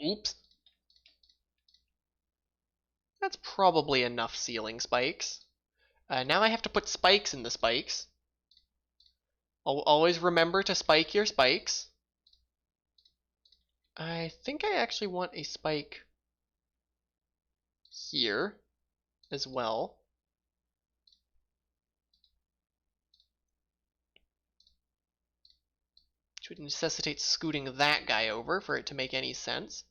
Oops. That's probably enough ceiling spikes. Now I have to put spikes in the spikes. Always remember to spike your spikes. I think I actually want a spike here as well. Which would necessitate scooting that guy over for it to make any sense.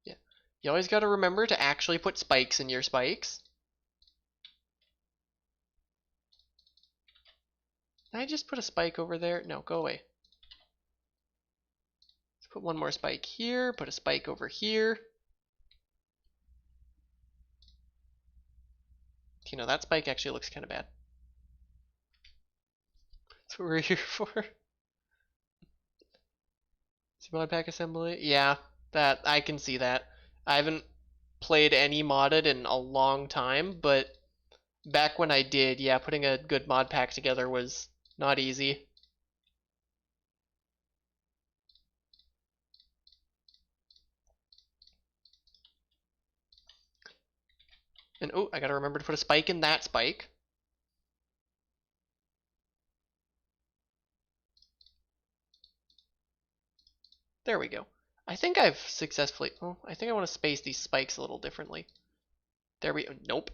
Yeah. You always got to remember to actually put spikes in your spikes. Did I just put a spike over there? No, go away. Let's put one more spike here, put a spike over here. You know, that spike actually looks kind of bad. That's what we're here for. Mod pack assembly? Yeah, that I can see that. I haven't played any modded in a long time, but back when I did, yeah, putting a good mod pack together was not easy. And oh, I gotta remember to put a spike in that spike. There we go. I think I've successfully. Oh, I think I want to space these spikes a little differently. There we. Nope.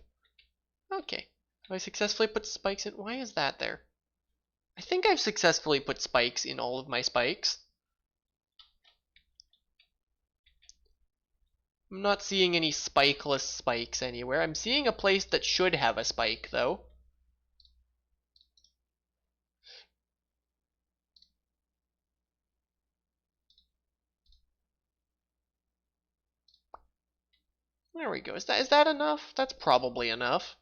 Okay. Have I successfully put spikes in? Why is that there? I think I've successfully put spikes in all of my spikes. I'm not seeing any spikeless spikes anywhere. I'm seeing a place that should have a spike, though. There we go. Is that enough? That's probably enough.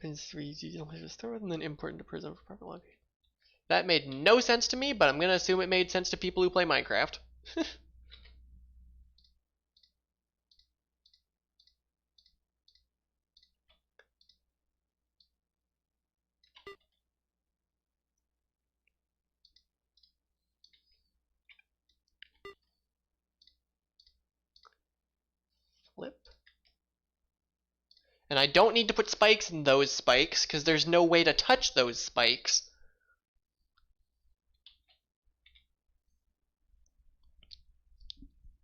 It's 3 store and then import into prison for proper logging. That made no sense to me, but I'm gonna assume it made sense to people who play Minecraft. Flip. And I don't need to put spikes in those spikes, because there's no way to touch those spikes.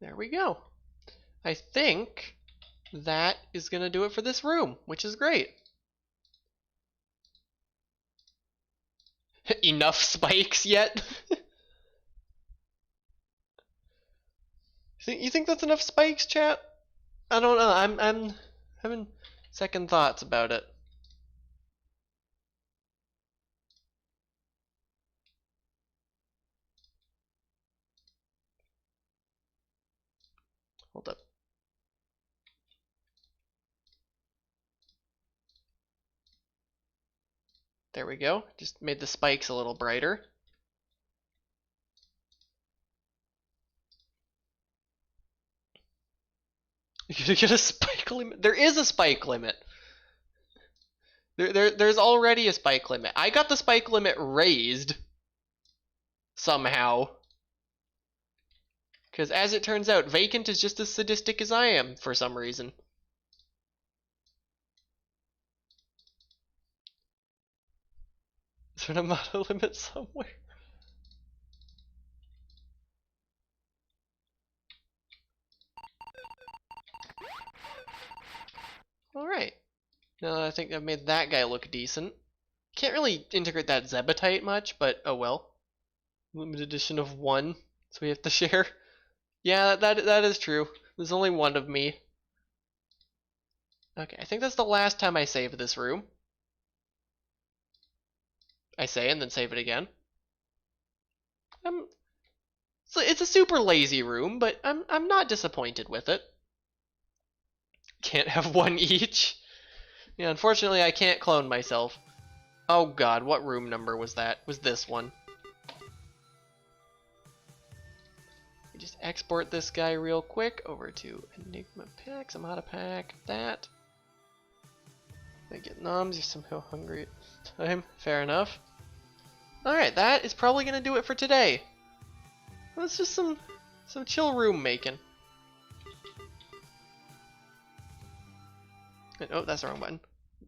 There we go. I think that is going to do it for this room, which is great. Enough spikes yet? You think that's enough spikes, chat? I don't know. I'm having second thoughts about it. Hold up. There we go. Just made the spikes a little brighter. You're gonna get a spike limit? There is a spike limit. There's already a spike limit. I got the spike limit raised. Somehow. Because as it turns out, Vacant is just as sadistic as I am for some reason. Is there an amount limit somewhere? Alright. No, I think I've made that guy look decent. Can't really integrate that Zebetite much, but oh well. Limited edition of 1, so we have to share. Yeah, that is true. There's only one of me. Okay, I think that's the last time I save this room. I say and then save it again. It's a super lazy room, but I'm not disappointed with it. Can't have one each. Yeah, unfortunately I can't clone myself. Oh god, what room number was that? Was this one? Just export this guy real quick over to Enigma Packs. I'm out of pack that. I get noms, you're somehow hungry at the time. Fair enough. Alright, that is probably gonna do it for today. That's just some chill room making. And, oh, that's the wrong button.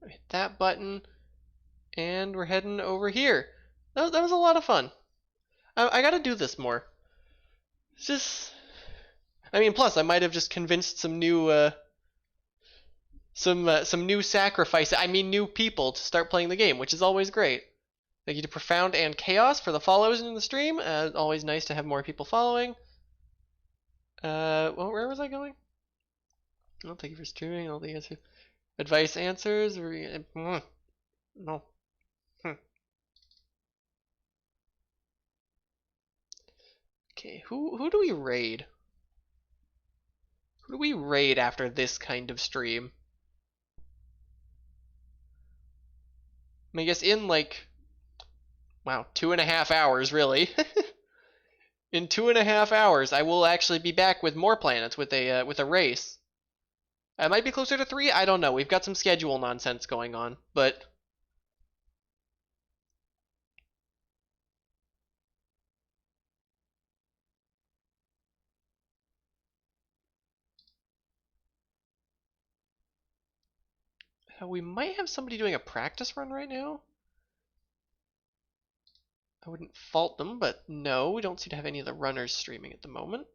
Hit that button, and we're heading over here. That was a lot of fun. I gotta do this more. It's just, I mean, plus I might have just convinced some new new sacrifice. I mean, new people to start playing the game, which is always great. Thank you to Profound and Chaos for the follows in the stream. Always nice to have more people following. Well, where was I going? Oh, thank you for streaming. All the answers. Advice answers. No. Okay, who do we raid? Who do we raid after this kind of stream? I guess in like, wow, 2.5 hours really. In 2.5 hours, I will actually be back with more planets with a race. I might be closer to 3. I don't know. We've got some schedule nonsense going on, but we might have somebody doing a practice run right now. I wouldn't fault them, but no, we don't seem to have any of the runners streaming at the moment.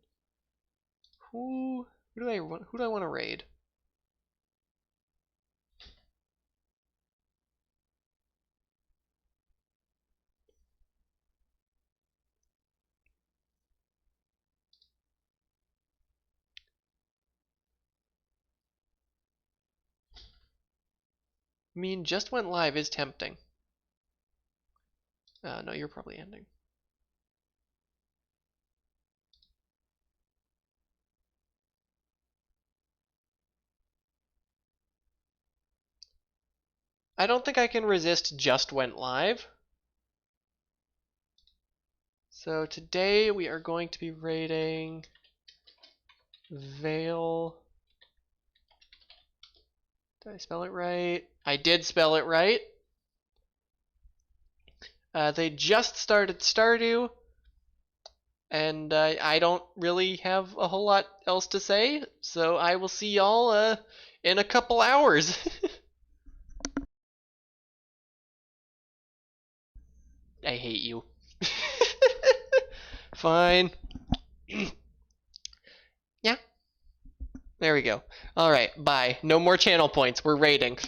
Who do I want to raid? I mean, just went live is tempting. No, you're probably ending. I don't think I can resist just went live. So today we are going to be raiding Veil. Did I spell it right? I did spell it right. They just started Stardew, and I don't really have a whole lot else to say, so I will see y'all in a couple hours. I hate you. Fine. Yeah. There we go. Alright, bye. No more channel points. We're raiding.